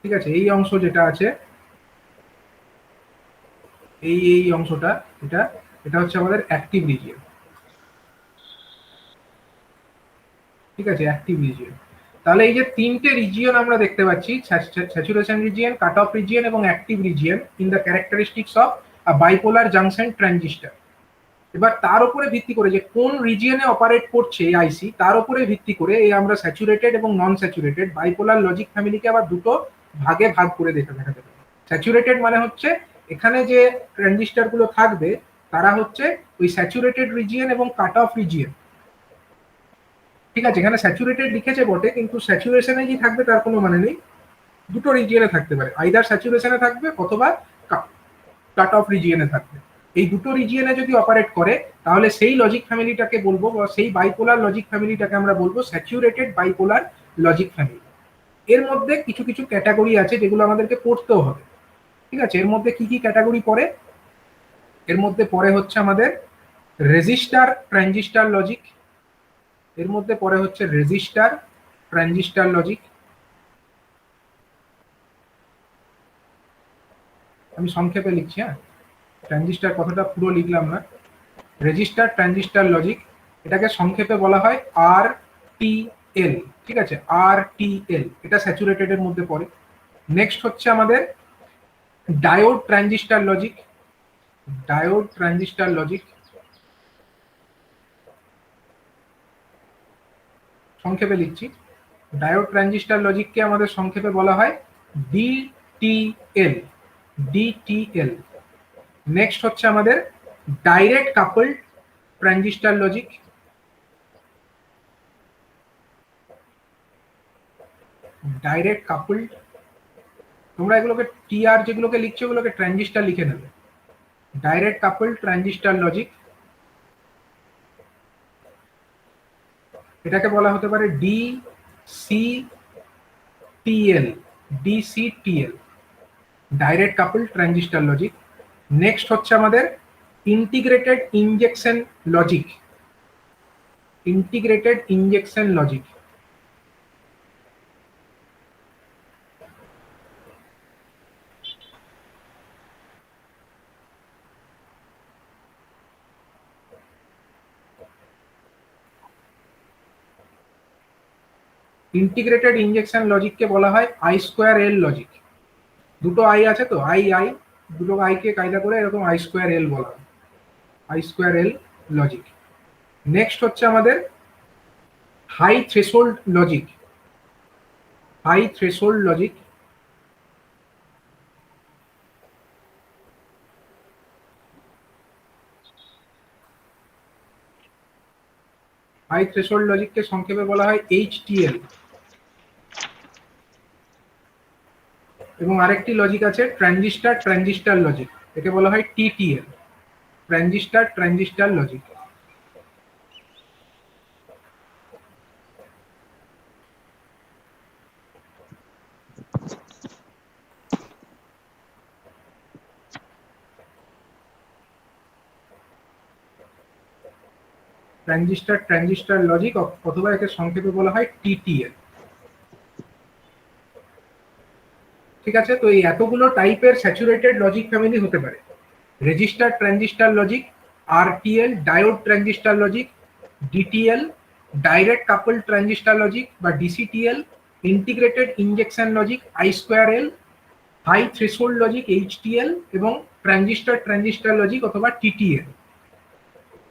Speaker 1: ঠিক আছে? এই অংশ যেটা আছে, এই অংশটা, এটা এটা হচ্ছে আমাদের অ্যাক্টিভ রিজিয়ন, ঠিক আছে? Active region. তাহলে এই যে তিনটে রিজিয়ন আমরা দেখতে পাচ্ছি, saturation region, cut off region এবং active region in the characteristics of a bipolar junction transistor. এবার তার উপরে ভিত্তি করে যে কোন রিজিয়নে অপারেট করছে এই আইসি, তার উপরে ভিত্তি করে এই আমরা স্যাচুরেটেড এবং নন স্যাচুরেটেড বাইপোলার লজিক ফ্যামিলিকে আবার দুটো ভাগে ভাগ করে দেখা যাবে। স্যাচুরেটেড মানে হচ্ছে এখানে যে ট্রানজিস্টর গুলো থাকবে তারা হচ্ছে ওই স্যাচুরেটেড রিজিয়ন এবং কাট অফ রিজিয়ন, ঠিক আছে? এখানে স্যাচুরেটেড লিখেছে বটে, কিন্তু স্যাচুরেশনে কি থাকবে তার কোনো মানে নেই, দুটো রিজিয়নে থাকতে পারে, আইদার স্যাচুরেশনে থাকবে অথবা কাট অফ রিজিয়নে থাকবে। এই দুটো রিজিয়নে যদি অপারেট করে তাহলে সেই লজিক ফ্যামিলিটাকে বলবো, বা সেই বাইপোলার লজিক ফ্যামিলিটাকে আমরা বলবো স্যাচুরেটেড বাইপোলার লজিক ফ্যামিলি। এর মধ্যে কিছু কিছু ক্যাটাগরি আছে যেগুলো আমাদেরকে পড়তেও হবে, ঠিক আছে? এর মধ্যে কি কি ক্যাটাগরি পড়ে? এর মধ্যে পড়ে হচ্ছে আমাদের রেজিস্টার ট্রানজিস্টার লজিক, এর মধ্যে পড়ে হচ্ছে রেজিস্টার ট্রানজিস্টার লজিক। আমি সংক্ষেপে লিখছি, হ্যাঁ, ট্রানজিস্টার কথাটা পুরো লিখলাম না। রেজিস্টার ট্রানজিস্টার লজিক, এটাকে সংক্ষেপে বলা হয় RTL, ঠিক আছে? RTL, এটা স্যাচুরেটেড এর মধ্যে পড়ে। নেক্সট হচ্ছে আমাদের diode transistor logic, diode transistor logic, সংক্ষেপে লিখছি, ডায়োড ট্রানজিস্টার লজিককে আমাদের সংক্ষেপে বলা হয় DTL, DTL। নেক্সট হচ্ছে আমাদের direct coupled transistor logic, direct coupled, তোমরা এগুলোকে টিআর যেগুলোকে লিখছো ওগুলোকে ট্রানজিস্টার লিখে নেবে, ডাইরেক্ট কাপলড ট্রানজিস্টার লজিক। এটাকে বলা হতে পারে DCTL, DCTL, direct coupled transistor logic. Next হচ্ছে আমাদের integrated injection logic, integrated injection logic. Integrated injection লজিককে বলা হয় I²L লজিক। দুটো আই আছে তো, আই দুটো আইকে কায়দা করে এরকম I²L বলা হয়। I square L logic. Next হচ্ছে আমাদের high threshold logic. High threshold logic high threshold লজিককে সংক্ষেপে বলা হয় এইচটিএল। এবং আরেকটি লজিক আছে ট্রানজিস্টার ট্রানজিস্টার লজিক, একে বলা হয় TTL, transistor transistor logic. Transistor transistor logic অথবা একে সংক্ষেপে বলা হয় টিটিএল। ঠিক আছে, তো এই এতগুলো টাইপের স্যাচুরেটেড লজিক ফ্যামিলি হতে পারে। Resistor transistor logic, RTL diode transistor logic, DTL direct couple transistor logic বা DCTL, integrated injection logic I square L, high threshold logic HTL এবং ট্রানজিস্টার ট্রানজিস্টার লজিক অথবা টিটিএল।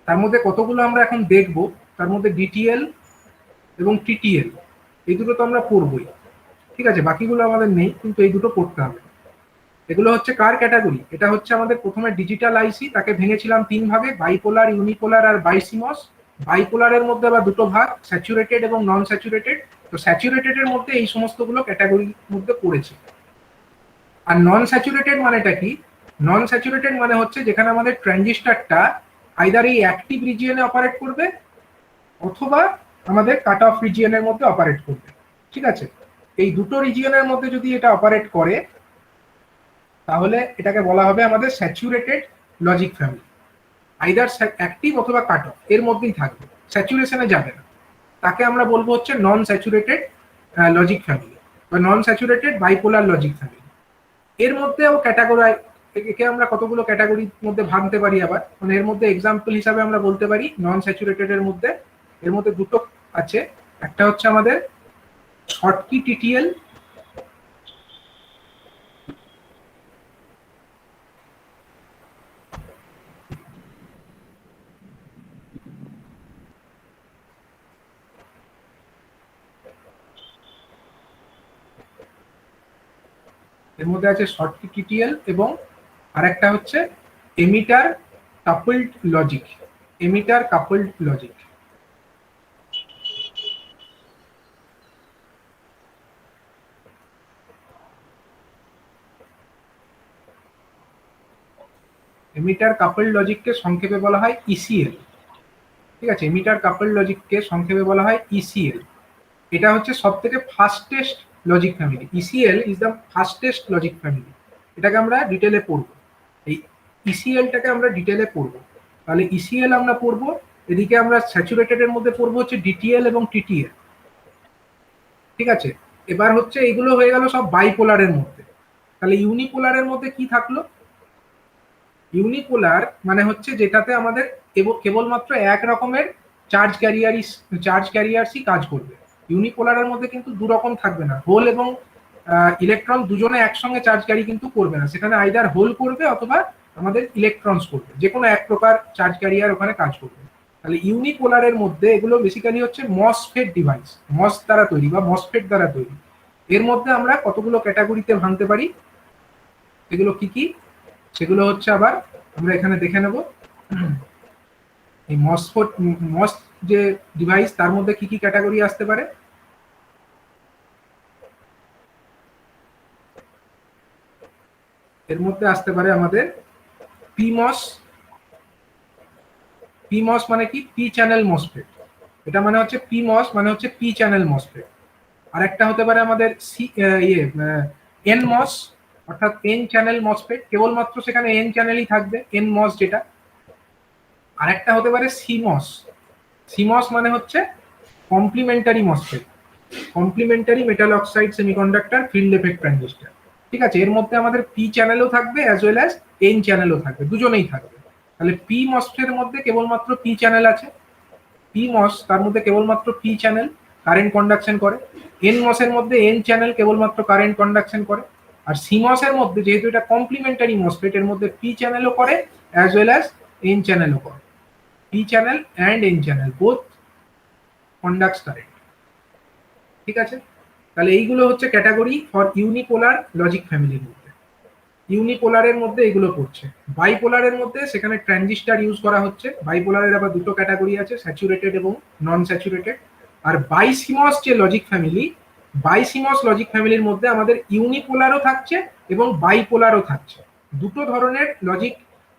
Speaker 1: তার মধ্যে কতগুলো আমরা এখন দেখব, তার মধ্যে ডিটিএল এবং টিটিএল এই দুটো তো আমরা পড়বই, ঠিক আছে, বাকিগুলো আমাদের নেই, কিন্তু এই দুটো পড়তে হবে। এগুলো হচ্ছে কার ক্যাটাগরি? এটা হচ্ছে আমাদের প্রথমে ডিজিটাল আইসি, তাকে ভেঙেছিলাম তিন ভাগে, বাইপোলার, ইউনিপোলার আর বাইসিমস। বাইপোলারের মধ্যে আবার দুটো ভাগ, স্যাচুরেটেড এবং নন স্যাচুরেটেড। তো স্যাচুরেটেড এর মধ্যে এই সমস্তগুলো ক্যাটাগরির মধ্যে পড়েছে। আর নন স্যাচুরেটেড মানেটা কি? নন স্যাচুরেটেড মানে হচ্ছে যেখানে আমাদের ট্রানজিস্টারটা আইদার এই অ্যাক্টিভ রিজিয়নে অপারেট করবে অথবা আমাদের কাট অফ রিজিয়নের মধ্যে অপারেট করবে। ঠিক আছে, এই দুটো রিজিয়নের মধ্যে যদি এটা অপারেট করে তাহলে এটাকে বলা হবে আমাদের saturated logic family. Either active অথবা কাট অফ এর মধ্যেই থাকবে, স্যাচুরেশনে যাবে না। তাকে আমরা বলবো হচ্ছে নন স্যাচুরেটেড লজিক ফ্যামিলি বা নন স্যাচুরেটেড বাইপোলার লজিক ফ্যামিলি। এর মধ্যেও ক্যাটাগরি, একে আমরা কতগুলো ক্যাটাগরির মধ্যে ভাঙতে পারি আবার, মানে এর মধ্যে এক্সাম্পল হিসাবে আমরা বলতে পারি নন স্যাচুরেটেড এর মধ্যে দুটো আছে। একটা হচ্ছে আমাদের শর্টকি টিটিএল, এর মধ্যে আছে শর্টকি টিটিএল এবং আরেকটা হচ্ছে emitter coupled logic. Emitter coupled logic. Emitter coupled লজিককে সংক্ষেপে বলা হয় ইসিএল। ঠিক আছে, এমিটার কাপলড লজিককে সংক্ষেপে বলা হয় ইসিএল। এটা হচ্ছে সবথেকে fastest logic family. ECL is the fastest logic family. এটাকে আমরা ডিটেলে পড়বো, এই ইসিএলটাকে আমরা ডিটেলে পড়বো। তাহলে ইসিএল আমরা পড়বো, এদিকে আমরা স্যাচুরেটেড এর মধ্যে পড়বো হচ্ছে ডিটিএল এবং টিটিএল। ঠিক আছে, এবার হচ্ছে এগুলো হয়ে গেল সব বাইপোলারের মধ্যে। তাহলে ইউনিপোলারের মধ্যে কি থাকলো? ইউনিপোলার মানে হচ্ছে যেটাতে আমাদের কেবলমাত্র এক রকমের চার্জ ক্যারিয়ারসই কাজ করবে। ইউনিপোলারের মধ্যে কিন্তু দু রকম থাকবে না, হোল এবং ইলেকট্রন দুজনে একসঙ্গে চার্জ ক্যারি কিন্তু করবে না, সেখানে আইদার হোল করবে অথবা আমাদের ইলেকট্রনস করবে, যে কোনো এক প্রকার চার্জ ক্যারিয়ার ওখানে কাজ করবে। তাহলে ইউনিপোলারের মধ্যে এগুলো বেসিক্যালি হচ্ছে মসফেট ডিভাইস, মস দ্বারা তৈরি বা মসফেট দ্বারা তৈরি। এর মধ্যে আমরা কতগুলো ক্যাটাগরিতে ভাঙতে পারি, এগুলো কি কি সেগুলো হচ্ছে আবার আমরা এখানে দেখে নেব। এই মস যে ডিভাইস তার মধ্যে কি কি ক্যাটাগরি আসতে পারে। এর মধ্যে আসতে পারে আমাদের পিমস। পিমস মানে কি? P channel MOSFET. এটা মানে হচ্ছে পিমস মানে হচ্ছে পি চ্যানেল মসফেট। আর একটা হতে পারে আমাদের এনমস অর্থাৎ এন চ্যানেল মসফেট, কেবলমাত্র সেখানে এন চ্যানেলই থাকবে, এনমস যেটা। আরেকটা হতে পারে সিমস। সিমস মানে হচ্ছে complementary MOSFET, complementary metal oxide semiconductor field effect transistor. ঠিক আছে, এর মধ্যে আমাদের পি চ্যানেলও থাকবে অ্যাজ ওয়েল অ্যাজ এন চ্যানেলও থাকবে, দুজনেই থাকবে। তাহলে পি মসফেটের মধ্যে কেবলমাত্র পি চ্যানেল আছে, পি মস তার মধ্যে কেবলমাত্র পি চ্যানেল কারেন্ট কন্ডাকশন করে। এন মসের মধ্যে এন চ্যানেল কেবলমাত্র কারেন্ট কন্ডাকশন করে। আর সিমস এর মধ্যে যেহেতু এটা কমপ্লিমেন্টারি মসফেট, এর মধ্যে পি চ্যানেলও করে as well as n channel ও করে। p channel and n channel both conducts current। ঠিক আছে, তাহলে এইগুলো হচ্ছে ক্যাটাগরি ফর ইউনিপোলার লজিক ফ্যামিলির মধ্যে। ইউনিপোলারের মধ্যে এগুলো পড়ছে। বাইপোলারের মধ্যে সেখানে ট্রানজিস্টর ইউজ করা হচ্ছে। বাইপোলারের আবার দুটো ক্যাটাগরি আছে, স্যাচুরেটেড এবং নন স্যাচুরেটেড। আর বাইসিমস যে লজিক ফ্যামিলি, বাইসিমস লজিক ফ্যামিলির মধ্যে আমাদের ইউনিপোলারও থাকছে এবং বাইপোলারও থাকছে। দুটো ধরনের লজিক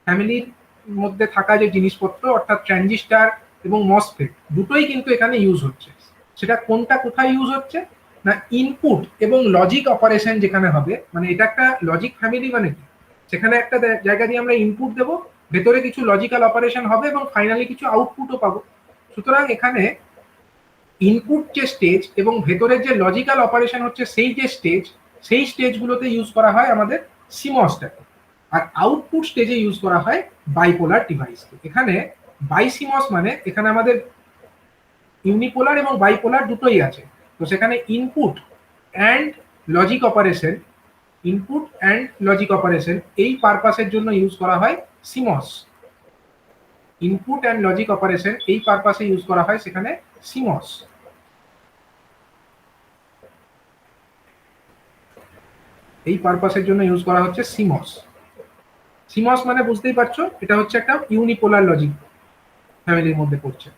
Speaker 1: ফ্যামিলির মধ্যে থাকা যে জিনিসপত্র অর্থাৎ ট্রানজিস্টর এবং মসফেট দুটোই কিন্তু এখানে ইউজ হচ্ছে। সেটা কোনটা কোথায় ইউজ হচ্ছে না, ইনপুট এবং লজিক অপারেশন যেখানে হবে, মানে এটা একটা লজিক ফ্যামিলি মানে কি, সেখানে একটা জায়গা দিয়ে আমরা ইনপুট দেব, ভেতরে কিছু লজিক্যাল অপারেশন হবে এবং ফাইনালি কিছু আউটপুটও পাবো। সুতরাং এখানে ইনপুট যে স্টেজ এবং ভেতরের যে লজিক্যাল অপারেশন হচ্ছে সেই যে স্টেজ, সেই স্টেজগুলোতে ইউজ করা হয় আমাদের সিমসটাকে, আর আউটপুট স্টেজে ইউজ করা হয় বাইপোলার ডিভাইসকে। এখানে বাইসিমস মানে এখানে আমাদের ইউনিপোলার এবং বাইপোলার দুটোই আছে। তো সেখানে input and logic operation, input and logic operation এই পারপাসের জন্য ইউজ করা হয় seems. Input and logic operation এই পারপাসে ইউজ করা হয় সেখানে সিমস। এই পারপাসের জন্য ইউজ করা হচ্ছে সিমস। সিমস মানে বুঝতেই পারছো এটা হচ্ছে একটা ইউনিপোলার লজিক ফ্যামিলির মধ্যে পড়ছে।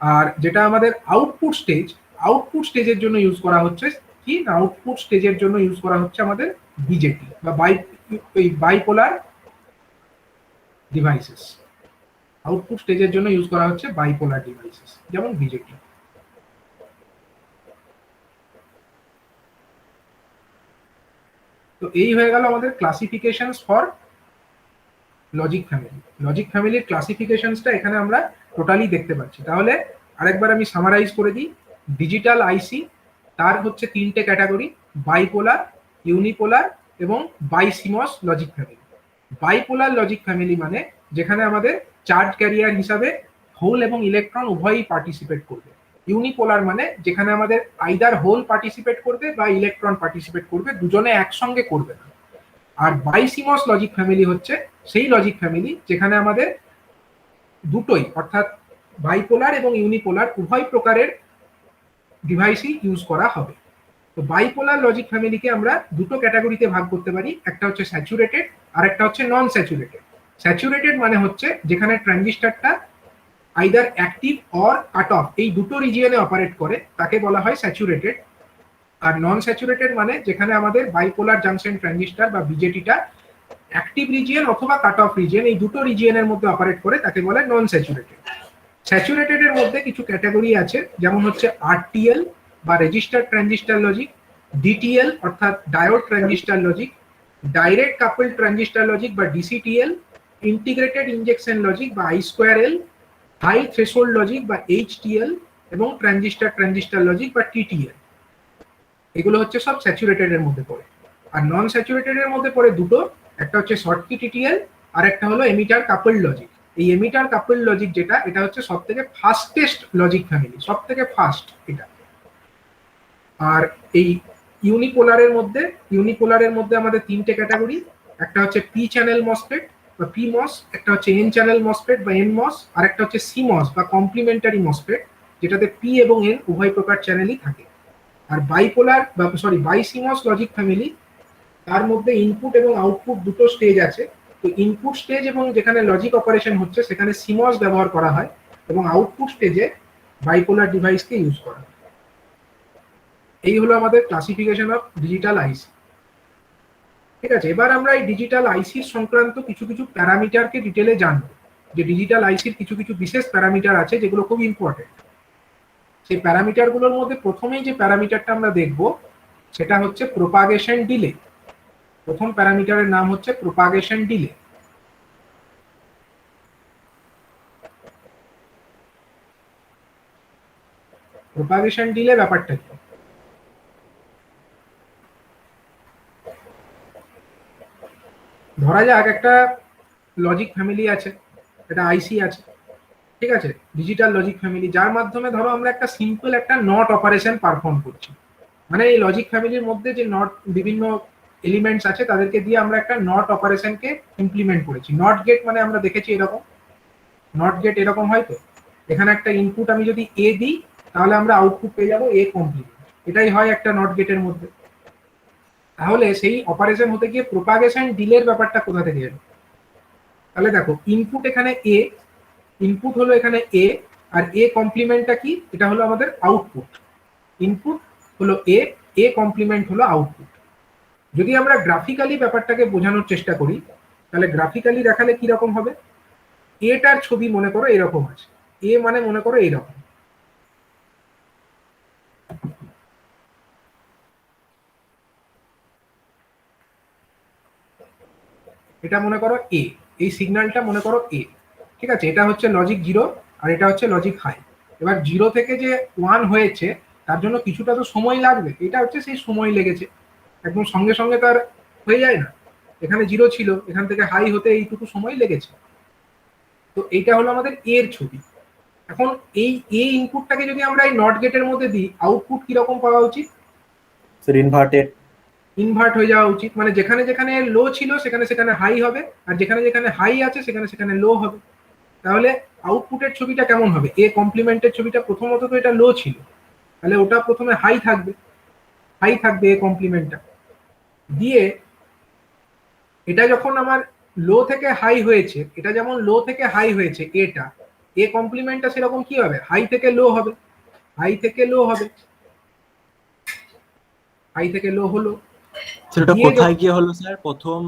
Speaker 1: আর যেটা আমাদের আউটপুট স্টেজ, আউটপুট স্টেজের জন্য ইউজ করা হচ্ছে কি না, আউটপুট স্টেজের জন্য ইউজ করা হচ্ছে আমাদের বিজেটি বা বাইপোলার ডিভাইসেস। আউটপুট স্টেজের জন্য ইউজ করা হচ্ছে বাইপোলার ডিভাইসেস যেমন বিজেটি। তো এই হয়ে গেল আমাদের classifications for logic family. Logic ফ্যামিলির ক্লাসিফিকেশনসটা এখানে আমরা টোটালি দেখতে পাচ্ছি। তাহলে আরেকবার আমি সামারাইজ করে দিই। ডিজিটাল আইসি তার হচ্ছে তিনটে ক্যাটাগরি, বাইপোলার, ইউনিপোলার এবং BiCMOS logic family. Bipolar logic family মানে যেখানে আমাদের চার্জ ক্যারিয়ার হিসাবে হোল এবং ইলেকট্রন উভয়ই পার্টিসিপেট করবে। ইউনিপোলার মানে যেখানে আমাদের আইদার হোল পার্টিসিপেট করবে বা ইলেকট্রন পার্টিসিপেট করবে, দুজনে একসঙ্গে করবে না। আর বাইসিমস লজিক ফ্যামিলি হচ্ছে সেই লজিক ফ্যামিলি যেখানে আমাদের দুটোই অর্থাৎ বাইপোলার এবং ইউনিপোলার উভয় প্রকারের ডিভাইসই ইউজ করা হবে। তো বাইপোলার লজিক ফ্যামিলিকে আমরা দুটো ক্যাটাগরিতে ভাগ করতে পারি, একটা হচ্ছে স্যাচুরেটেড আর একটা হচ্ছে নন স্যাচুরেটেড। স্যাচুরেটেড মানে হচ্ছে যেখানে ট্রানজিস্টরটা either active or cut off এই দুটো রিজিয়নে অপারেট করে তাকে বলা হয় স্যাচুরেটেড। আর নন স্যাচুরেটেড মানে যেখানে আমাদের বাইপোলার জাংশন ট্রানজিস্টর বা বিজেটিটা অ্যাক্টিভ রিজিয়ন অথবা কাট অফ রিজিয়ন এই দুটো রিজিয়নের মধ্যে অপারেট করে তাকে বলে নন স্যাচুরেটেড। স্যাচুরেটেড এর মধ্যে কিছু ক্যাটাগরি আছে যেমন হচ্ছে আরটিএল বা রেজিস্টার্ড ট্রানজিস্টর লজিক, ডিটিএল অর্থাৎ ডায়োড ট্রানজিস্টর লজিক, ডাইরেক্ট কাপল ট্রানজিস্টর লজিক বা ডিসিটিএল, ইন্টিগ্রেটেড ইনজেকশন লজিক বা আই2এল, হাই থ্রেশহোল্ড লজিক বা এইচটিএল এবং ট্রানজিস্টর লজিক বা টিটিএল। এগুলো হচ্ছে সব স্যাচুরেটেড এর মধ্যে পড়ে। আর নন স্যাচুরেটেড এর মধ্যে পড়ে দুটো, একটা হচ্ছে শর্টকি টিটিএল আর একটা হলো এমিটার কাপল লজিক। এই এমিটার কাপল লজিক যেটা, এটা হচ্ছে সব থেকে ফাস্টেস্ট লজিক ফ্যামিলি, সব থেকে ফাস্ট এটা। আর এই ইউনিপোলারের মধ্যে আমাদের তিনটে ক্যাটাগরি, একটা হচ্ছে পি চ্যানেল মসফেট বা পিমস, একটা হচ্ছে এন চ্যানেল মসফেট বা এনমস, আর একটা হচ্ছে সিমস বা কমপ্লিমেন্টারি মসফেট যেটাতে পি এবং এন উভয় প্রকার চ্যানেলই থাকে। আর বাইপোলার বা বাইসিমস লজিক ফ্যামিলি তার মধ্যে ইনপুট এবং আউটপুট দুটো স্টেজ আছে। তো ইনপুট স্টেজ এবং যেখানে লজিক অপারেশন হচ্ছে সেখানে সিমস ব্যবহার করা হয় এবং আউটপুট স্টেজে বাইপোলার ডিভাইসকে ইউজ করা হয়। এই হলো আমাদের ক্লাসিফিকেশন অফ ডিজিটাল আইসি। ঠিক আছে, এবার আমরা এই ডিজিটাল আইসির সংক্রান্ত কিছু কিছু প্যারামিটারকে ডিটেলে জানবো। যে ডিজিটাল আইসির কিছু কিছু বিশেষ প্যারামিটার আছে যেগুলো খুব ইম্পর্টেন্ট। সেই প্যারামিটারগুলোর মধ্যে প্রথমেই যে প্যারামিটারটা আমরা দেখব সেটা হচ্ছে প্রোপাগেশন ডিলে। প্রথম প্যারামিটারের নাম হচ্ছে প্রোপাগেশন ডিলে। প্রোপাগেশন ডিলে ব্যাপারটা কি? ধরা যাক একটা লজিক ফ্যামিলি আছে, একটা আইসি আছে, ঠিক আছে, ডিজিটাল লজিক ফ্যামিলি, যার মাধ্যমে ধরো আমরা একটা সিম্পল একটা নট অপারেশন পারফর্ম করছি। মানে এই লজিক ফ্যামিলির মধ্যে যে নট বিভিন্ন এলিমেন্টস আছে তাদেরকে দিয়ে আমরা একটা নট অপারেশনকে ইমপ্লিমেন্ট করেছি। নট গেট মানে আমরা দেখেছি এরকম, নট গেট এরকম হয় তো, এখানে একটা ইনপুট আমি যদি এ দিই তাহলে আমরা আউটপুট পেয়ে যাবো এ কমপ্লিমেন্ট, এটাই হয় একটা নট গেটের মধ্যে। তাহলে সেই অপারেশন হতে গিয়ে প্রোপাগেশন ডিলের ব্যাপারটা কোথা থেকে এলো? তাহলে দেখো ইনপুট এখানে এ, ইনপুট হলো এখানে এ, আর এ কমপ্লিমেন্টটা কি, এটা হলো আমাদের আউটপুট। ইনপুট হলো এ, এ কমপ্লিমেন্ট হলো আউটপুট। যদি আমরা গ্রাফিক্যালি ব্যাপারটাকে বোঝানোর চেষ্টা করি তাহলে গ্রাফিক্যালি দেখালে কি রকম হবে, এটার ছবি মনে করো এরকম আছে, এ মানে মনে করো এইরকম, এটা মনে করো এ, এই সিগন্যালটা মনে করো এ, ঠিক আছে, এটা হচ্ছে লজিক জিরো আর এটা হচ্ছে লজিক হাই। এবার জিরো থেকে যে ওয়ান হয়েছে তার জন্য কিছুটা তো সময় লাগবে, এটা হচ্ছে সেই সময় লেগেছে, একদম সঙ্গে সঙ্গে তার হয়ে যায় না। এখানে জিরো ছিল, এখান থেকে হাই হতে এইটুকু সময় লেগেছে। তো এইটা হলো আমাদের এর ছবি। এখন এই এ ইনপুটটাকে যদি আমরা এই নট গেটের মধ্যে দিই, আউটপুট কিরকম পাওয়া উচিত?
Speaker 2: Sir inverted.
Speaker 1: ইনভার্ট হয়ে যাওয়া উচিত, মানে যেখানে যেখানে লো ছিল সেখানে সেখানে হাই হবে, আর যেখানে যেখানে হাই আছে সেখানে সেখানে লো হবে। তাহলে আউটপুটের ছবিটা কেমন হবে? এ কমপ্লিমেন্টের ছবিটা প্রথমত তো এটা লো ছিল, তাহলে ওটা প্রথমে হাই থাকবে, হাই থাকবে এ কমপ্লিমেন্টটা দিয়ে। এটা যখন আমার লো থেকে হাই হয়েছে, এটা যেমন লো থেকে হাই হয়েছে এটা, এ কমপ্লিমেন্টটা সেরকম কি হবে, হাই থেকে লো হবে, হাই থেকে লো হবে, হাই থেকে লো হলো।
Speaker 2: সেটা
Speaker 1: দিয়ে
Speaker 2: কোথায় গিয়ে হলো স্যার প্রথম?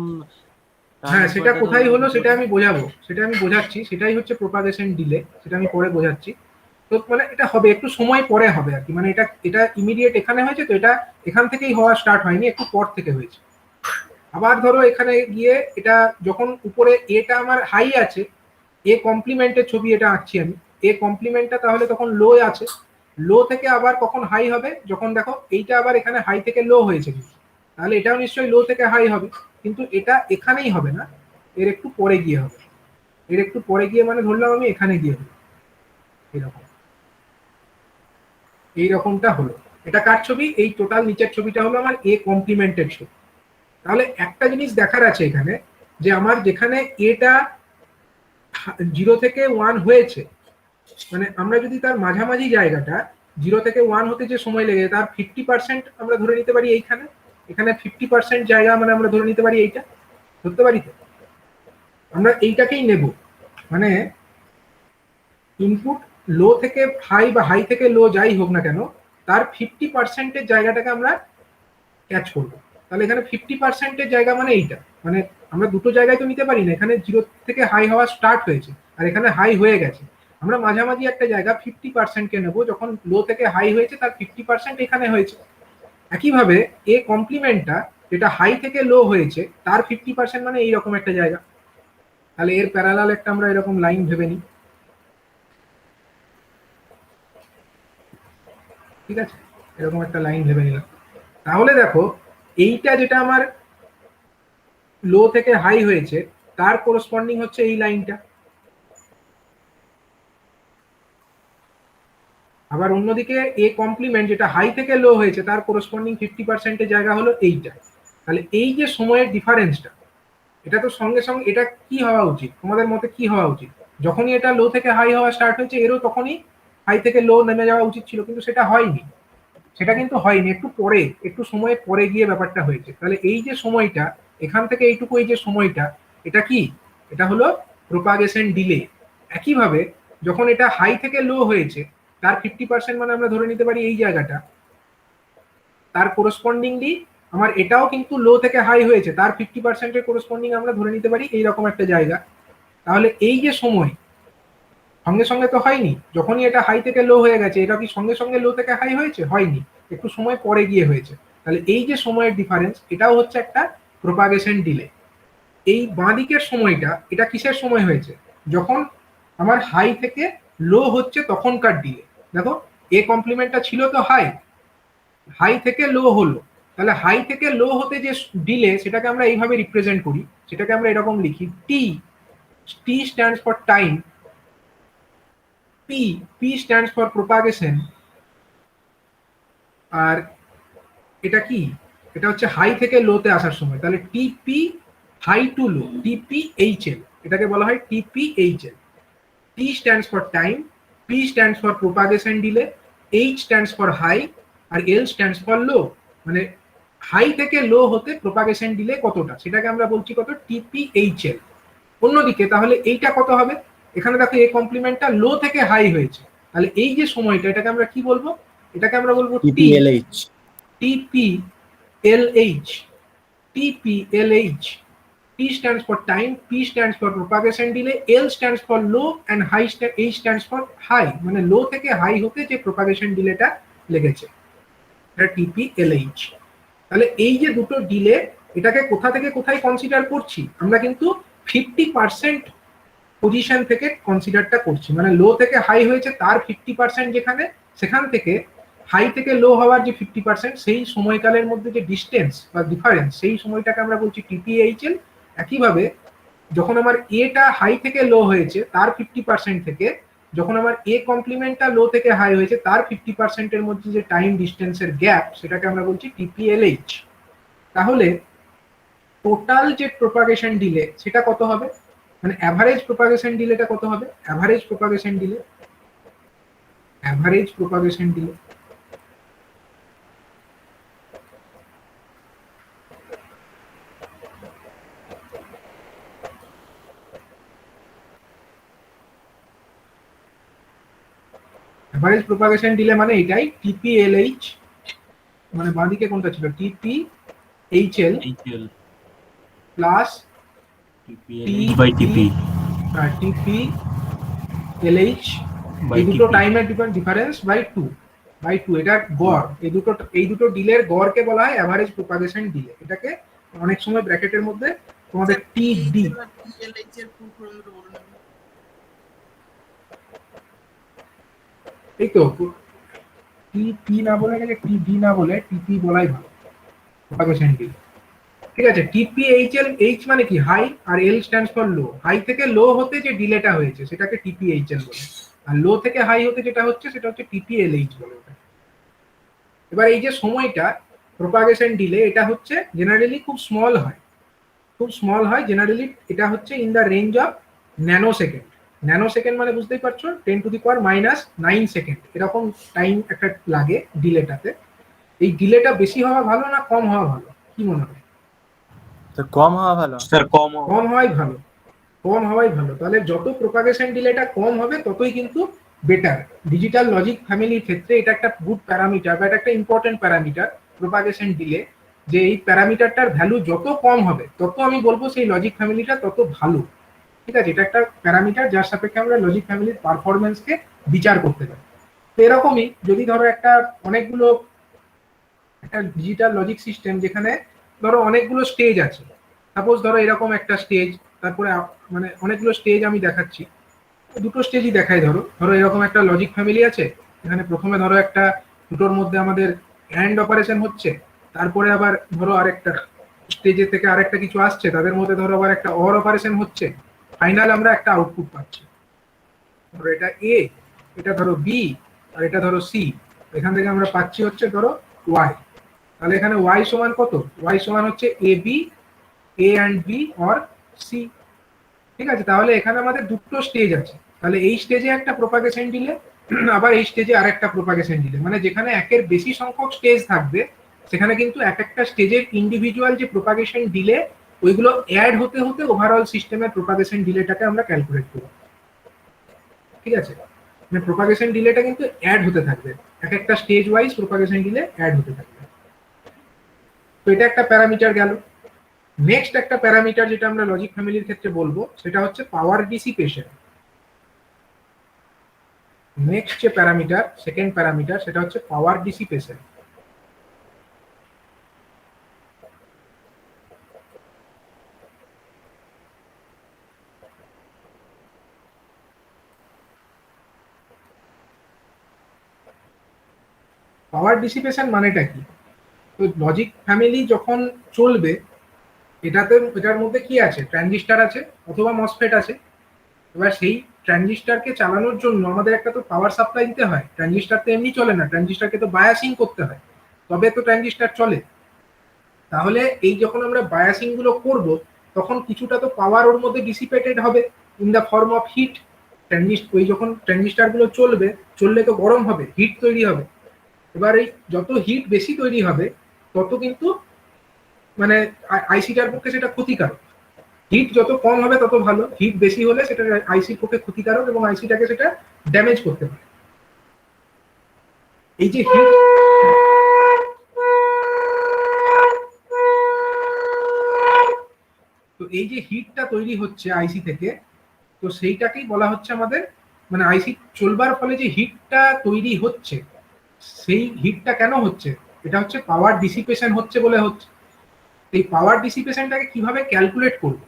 Speaker 1: হ্যাঁ, সেটা কোথায় হলো সেটা আমি বোঝাবো, সেটা আমি বোঝাচ্ছি, সেটাই হচ্ছে প্রোপাগেশন ডিলে, সেটা আমি পরে বোঝাচ্ছি। তো মানে এটা হবে একটু সময় পরে হবে আর কি, মানে এটা এটা ইমিডিয়েট এখানে হয়েছে তো, এটা এখান থেকেই হওয়া স্টার্ট হয়নি, একটু পর থেকে হয়েছে। আবার ধরো এখানে গিয়ে এটা যখন উপরে এটা আমার হাই আছে, এ কমপ্লিমেন্টের ছবি এটা আঁকছি আমি, এ কমপ্লিমেন্টটা তাহলে তখন লো আছে, লো থেকে আবার কখন হাই হবে, যখন দেখো এইটা আবার এখানে হাই থেকে লো হয়েছে কিন্তু, তাহলে এটাও নিশ্চয়ই লো থেকে হাই হবে, কিন্তু এটা এখানেই হবে না, এর একটু পরে গিয়ে হবে, এর একটু পরে গিয়ে মানে ধরলাম আমি এখানে গিয়ে হবে, এরকম, এইরকমটা হলো। এটা কার ছবি? এই টোটাল নিচের ছবিটা হলো আমার এ কমপ্লিমেন্টের ছবি। তাহলে একটা জিনিস দেখার আছে এখানে, যে আমার যেখানে এটা জিরো থেকে ওয়ান হয়েছে, মানে আমরা যদি তার মাঝামাঝি জায়গাটা জিরো থেকে ওয়ান হতে যে সময় লেগে তার 50% আমরা ধরে নিতে পারি এইখানে, এখানে 50% জায়গা মানে আমরা ধরে নিতে পারি এইটা, ধরতে পারি তো, আমরা এইটাকেই নেব, মানে ইনপুট লো থেকে হাই বা হাই থেকে লো যাই হোক না কেন, তার 50%-এর জায়গাটাকে আমরা ক্যাচ করবো। তাহলে এখানে 50%-এর জায়গা মানে এইটা, মানে আমরা দুটো জায়গায় তো নিতে পারি না, এখানে জিরো থেকে হাই হওয়া স্টার্ট হয়েছে আর এখানে হাই হয়ে গেছে, আমরা মাঝামাঝি একটা জায়গা 50%-কে নেবো, যখন লো থেকে হাই হয়েছে তার 50% এখানে হয়েছে। একইভাবে এ কমপ্লিমেন্টটা যেটা হাই থেকে লো হয়েছে তার 50% মানে এইরকম একটা জায়গা। তাহলে এর প্যারালাল একটা আমরা এরকম লাইন ভেবে নিই, ঠিক আছে, এরকম একটা লাইন ভেবে নিলাম। তাহলে দেখো এইটা যেটা আমার লো থেকে হাই হয়েছে তার কোরসপন্ডিং হচ্ছে এই লাইনটা, আবার অন্যদিকে এ কমপ্লিমেন্ট যেটা হাই থেকে লো হয়েছে তার কোরসপন্ডিং 50%-এর জায়গা হলো এইটা। তাহলে এই যে সময়ের ডিফারেন্সটা, এটা তো সঙ্গে সঙ্গে এটা কি হওয়া উচিত তোমাদের মতে, কি হওয়া উচিত? যখনই এটা লো থেকে হাই হওয়া স্টার্ট হয়েছে এরও তখনই হাই থেকে লো নেমে যাওয়া উচিত ছিল, কিন্তু সেটা হয়নি, সেটা কিন্তু হয়নি, একটু পরে, একটু সময় পরে গিয়ে ব্যাপারটা হয়েছে। তাহলে এই যে সময়টা এখান থেকে এইটুকু, এই যে সময়টা, এটা কি, এটা হলো প্রোপাগেশন ডিলে। একইভাবে যখন এটা হাই থেকে লো হয়েছে তার 50% মানে আমরা ধরে নিতে পারি এই জায়গাটা, তার কোরসপন্ডিংলি আমার এটাও কিন্তু লো থেকে হাই হয়েছে, তার 50%-এর কোরসপন্ডিং আমরা ধরে নিতে পারি এইরকম একটা জায়গা। তাহলে এই যে সময় সঙ্গে সঙ্গে তো হয়নি, যখনই এটা হাই থেকে লো হয়ে গেছে এটা কি সঙ্গে সঙ্গে লো থেকে হাই হয়েছে? হয়নি, একটু সময় পরে গিয়ে হয়েছে। তাহলে এই যে সময়ের ডিফারেন্স এটাও হচ্ছে একটা প্রোপাগেশন ডিলে। এই বাঁ দিকের সময়টা এটা কিসের সময় হয়েছে? যখন আমার হাই থেকে লো হচ্ছে তখনকার ডিলে। দেখো এ কমপ্লিমেন্টটা ছিল তো হাই, হাই থেকে লো হলো, তাহলে হাই থেকে লো হতে যে ডিলে সেটাকে আমরা এইভাবে রিপ্রেজেন্ট করি, সেটাকে আমরা এরকম লিখি, T, T stands for time, P, P stands for propagation, আর এটা কি, এটা হচ্ছে হাই থেকে লোতে আসার সময়, তাহলে টিপি হাই টু লো, টিপি এইচ এল, এটাকে বলা হয় টিপি H L. T stands for time, P stands for propagation delay, H stands for high, আর L stands for low। মানে হাই থেকে লো হতে প্রপাগেশন ডিলে কতটা সেটাকে আমরা বলছি কত, TPHL। অন্যদিকে তাহলে এইটা কত হবে, এখানে দেখো এই কমপ্লিমেন্টটা লো থেকে হাই হয়েছে, তাহলে এই যে সময়টা এটাকে আমরা কি বলবো, এটাকে আমরা বলবো
Speaker 2: TPLH।
Speaker 1: TPLH। TPLH। T stands for time, P stands for propagation delay, L stands for low and H stands for high। মানে লো থেকে হাই হতে যে প্রপাগেশন ডিলেটা লেগেছে এটা TPLH। তাহলে এই যে দুটো ডিলে এটাকে কোথা থেকে কোথায় কনসিডার করছি, আমরা কিন্তু 50% পজিশন থেকে কনসিডারটা করছি। মানে লো থেকে হাই হয়েছে তার 50% যেখানে, সেখান থেকে হাই থেকে লো হওয়ার যে 50% সেই সময়কালের মধ্যে যে ডিস্টেন্স বা ডিফারেন্স সেই সময়টাকে আমরা বলছি TPHL। একইভাবে যখন আমার এটা হাই থেকে লো হয়েছে তার 50% থেকে, যখন আমার এ কমপ্লিমেন্টটা লো থেকে হাই হয়েছে তার 50% এর মধ্যে যে টাইম ডিস্টেন্সের গ্যাপ সেটাকে আমরা বলছি TPLH। তাহলে টোটাল যে প্রপাগেশন ডিলে সেটা কত হবে, মানে অ্যাভারেজ প্রপাগেশন ডিলেটা কত হবে, average propagation delay, average propagation delay average propagation delay মানে এটাই TPLH। মানে বাঁদিকে কোনটা ছিল, TPHL প্লাস TPLH, এই দুটো টাইমের ডিফারেন্স বাই 2 এটার গড়, এই দুটো ডিলের গড়কে বলা হয় অ্যাভারেজ প্রপাগেশন ডিলে। এটাকে অনেক সময় ব্র্যাকেটের মধ্যে তোমাদের TD, এই তো TP না বলে গেলে TD না বলে TP বলাই ভালো, প্রপাগেশন ডিলে। ঠিক আছে, TPHL, H মানে কি হাই আর L stands for low. High থেকে লো হতে যে ডিলেটা হয়েছে সেটাকে TPHL বলে, আর লো থেকে হাই হতে যেটা হচ্ছে সেটা হচ্ছে TPLH বলে। এবার এই যে সময়টা প্রপাগেশন ডিলে এটা হচ্ছে জেনারেলি খুব স্মল হয়, খুব স্মল হয় জেনারেলি। এটা হচ্ছে in the range of nano second. Nano second মানে বুঝতেই পারছো 10⁻⁹ সেকেন্ড এরকম টাইম একটা লাগে ডিলেটাতে। এই ডিলেটা বেশি হওয়া ভালো না কম হওয়া ভালো, কি মনে হয়?
Speaker 2: কম হওয়া ভালো
Speaker 4: স্যার কম
Speaker 1: কম হওয়াই ভালো, কম হওয়াই ভালো। তাহলে যত প্রপাগেশন ডিলেটা কম হবে ততই কিন্তু বেটার। ডিজিটাল লজিক ফ্যামিলির ক্ষেত্রে এটা একটা গুড প্যারামিটার বা এটা একটা ইম্পর্টেন্ট প্যারামিটার প্রপাগেশন ডিলে, যে এই প্যারামিটারটার ভ্যালু যত কম হবে তত আমি বলবো সেই লজিক ফ্যামিলিটা তত ভালো। ঠিক আছে, এটা একটা প্যারামিটার যার সাপেক্ষে আমরা লজিক ফ্যামিলির পারফরমেন্সকে বিচার করতে পারি। তো এরকমই যদি ধরো একটা অনেকগুলো একটা ডিজিটাল লজিক সিস্টেম যেখানে ধরো অনেকগুলো স্টেজ আছে, সাপোজ ধরো এরকম একটা স্টেজ, তারপরে মানে অনেকগুলো স্টেজ আমি দেখাচ্ছি, দুটো স্টেজই দেখাই। ধরো ধরো এরকম একটা লজিক ফ্যামিলি আছে, এখানে প্রথমে ধরো একটা দুটোর মধ্যে আমাদের অ্যান্ড অপারেশন হচ্ছে, তারপরে আবার ধরো আরেকটা স্টেজের থেকে আরেকটা কিছু আসছে, তাদের মধ্যে ধরো আবার একটা অর অপারেশন হচ্ছে, ফাইনাল আমরা একটা আউটপুট পাচ্ছি। ধরো এটা এ, এটা ধরো বি, আর এটা ধরো সি। এখান থেকে আমরা পাচ্ছি হচ্ছে ধরো ওয়াই। তাহলে এখানে ওয়াই সমান কত, ওয়াই সমান হচ্ছে A B, A and B or C. ঠিক আছে, তাহলে এখানে আমাদের দুটো স্টেজ আছে। তাহলে এই স্টেজে একটা প্রপাগেশন ডিলে, আবার এই স্টেজে আরেকটা প্রপাগেশন ডিলে। মানে যেখানে একের বেশি সংখ্যক স্টেজ থাকবে সেখানে কিন্তু এক একটা স্টেজের ইন্ডিভিজুয়াল যে প্রপাগেশন ডিলে ওইগুলো অ্যাড হতে হতে ওভারঅল সিস্টেমের প্রপাগেশন ডিলেটাকে আমরা ক্যালকুলেট করব। ঠিক আছে, মানে প্রপাগেশন ডিলেটা কিন্তু অ্যাড হতে থাকবে, এক একটা stage wise propagation delay add হতে থাকবে। তো এটা একটা প্যারামিটার গেল। নেক্সট একটা প্যারামিটার যেটা আমরা লজিক ফ্যামিলির ক্ষেত্রে বলবো সেটা হচ্ছে পাওয়ার ডিসিপেশন। নেক্সট যে প্যারামিটার, সেকেন্ড প্যারামিটার, সেটা হচ্ছে পাওয়ার ডিসিপেশন। পাওয়ার ডিসিপেশন মানেটা কি? তো লজিক ফ্যামিলি যখন চলবে এটার মধ্যে কি আছে, ট্রানজিস্টার আছে অথবা মসফেট আছে। এবার সেই ট্রানজিস্টারকে চালানোর জন্য আমাদের একটা তো পাওয়ার সাপ্লাই দিতে হয়। ট্রানজিস্টার তো এমনি চলে না, ট্রানজিস্টারকে তো বায়াসিং করতে হয়, তবে তো ট্রানজিস্টার চলে। তাহলে এই যখন আমরা বায়াসিং গুলো করব তখন কিছুটা তো পাওয়ার ওর মধ্যে ডিসিপেটেড হবে in the form of heat. ওই যখন ট্রানজিস্টার গুলো চললে তো গরম হবে, হিট তৈরি হবে। এবার এই যত হিট বেশি তৈরি হবে তত কিন্তু মানে আইসিটার পক্ষে সেটা ক্ষতিকারক। হিট যত কম হবে তত ভালো, হিট বেশি হলে সেটা আইসির পক্ষে ক্ষতিকারক এবং আইসিটাকে সেটা ড্যামেজ করতে পারে। এই যে হিট, তো এই যে হিটটা তৈরি হচ্ছে আইসি থেকে, তো সেইটাকেই বলা হচ্ছে আমাদের, মানে আইসি চলবার ফলে যে হিটটা তৈরি হচ্ছে, সেই হিটটা কেন হচ্ছে, এটা হচ্ছে পাওয়ার ডিসিপেশন হচ্ছে বলে হচ্ছে। এই পাওয়ার ডিসিপেশনটাকে কিভাবে ক্যালকুলেট করব?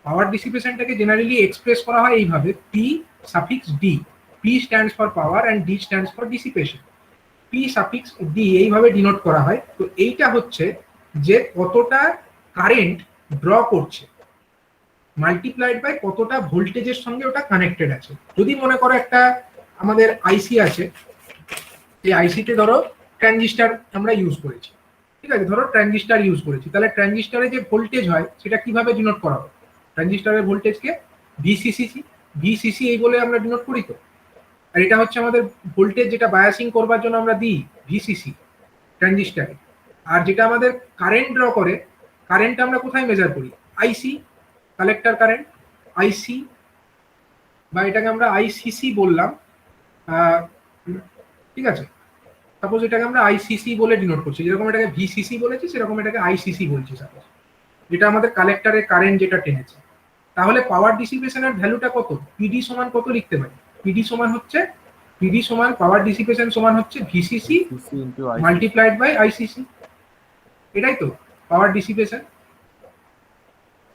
Speaker 1: পাওয়ার ডিসিপেশনটাকে জেনারেলি এক্সপ্রেস করা হয় এইভাবে, P suffix D. P stands for power and D stands for dissipation. P suffix D এইভাবে ডিনোট করা হয়। তো এইটা হচ্ছে যে কতটা কারেন্ট ড্র করছে মাল্টিপ্লাইড বাই কতটা ভোল্টেজের সঙ্গে ওটা কানেক্টেড আছে। যদি মনে করো একটা আমাদের আইসি আছে, এই আইসিতে ধরো ট্রানজিস্টার আমরা ইউজ করেছি, ঠিক আছে, ধরো ট্রানজিস্টার ইউজ করেছি, তাহলে ট্রানজিস্টারে যে ভোল্টেজ হয় সেটা কিভাবে ডিনোট করা হয়? ট্রানজিস্টারের ভোল্টেজকে ভিসিসি এই বলে আমরা ডিনোট করি তো। আর এটা হচ্ছে আমাদের ভোল্টেজ যেটা বায়াসিং করবার জন্য আমরা দিই ভিসিসি ট্রানজিস্টারে। আর যেটা আমাদের কারেন্ট ড্র করে, কারেন্ট আমরা কোথায় মেজার করি? আইসি, কালেক্টর কারেন্ট, আইসি, বা এটাকে আমরা আইসিসি বললাম, ঠিক আছে। সাপোজ এটাকে আমরা আইসিসি বলে ডিনোট করছি, যেরকম এটাকে ভিসিসি বলেছি সেরকম এটাকে আইসিসি বলছি সাপোজ, যেটা আমাদের কালেক্টরের কারেন্ট যেটা টেনেছে। তাহলে পাওয়ার ডিসিপেশনের ভ্যালুটা কত? পিডি সমান কত লিখতে পারি? পিডি সমান পাওয়ার ডিসিপেশন সমান হচ্ছে ভিসিসি মাল্টিপ্লাইড বাই আইসিসি, এটাই তো পাওয়ার ডিসিপেশন।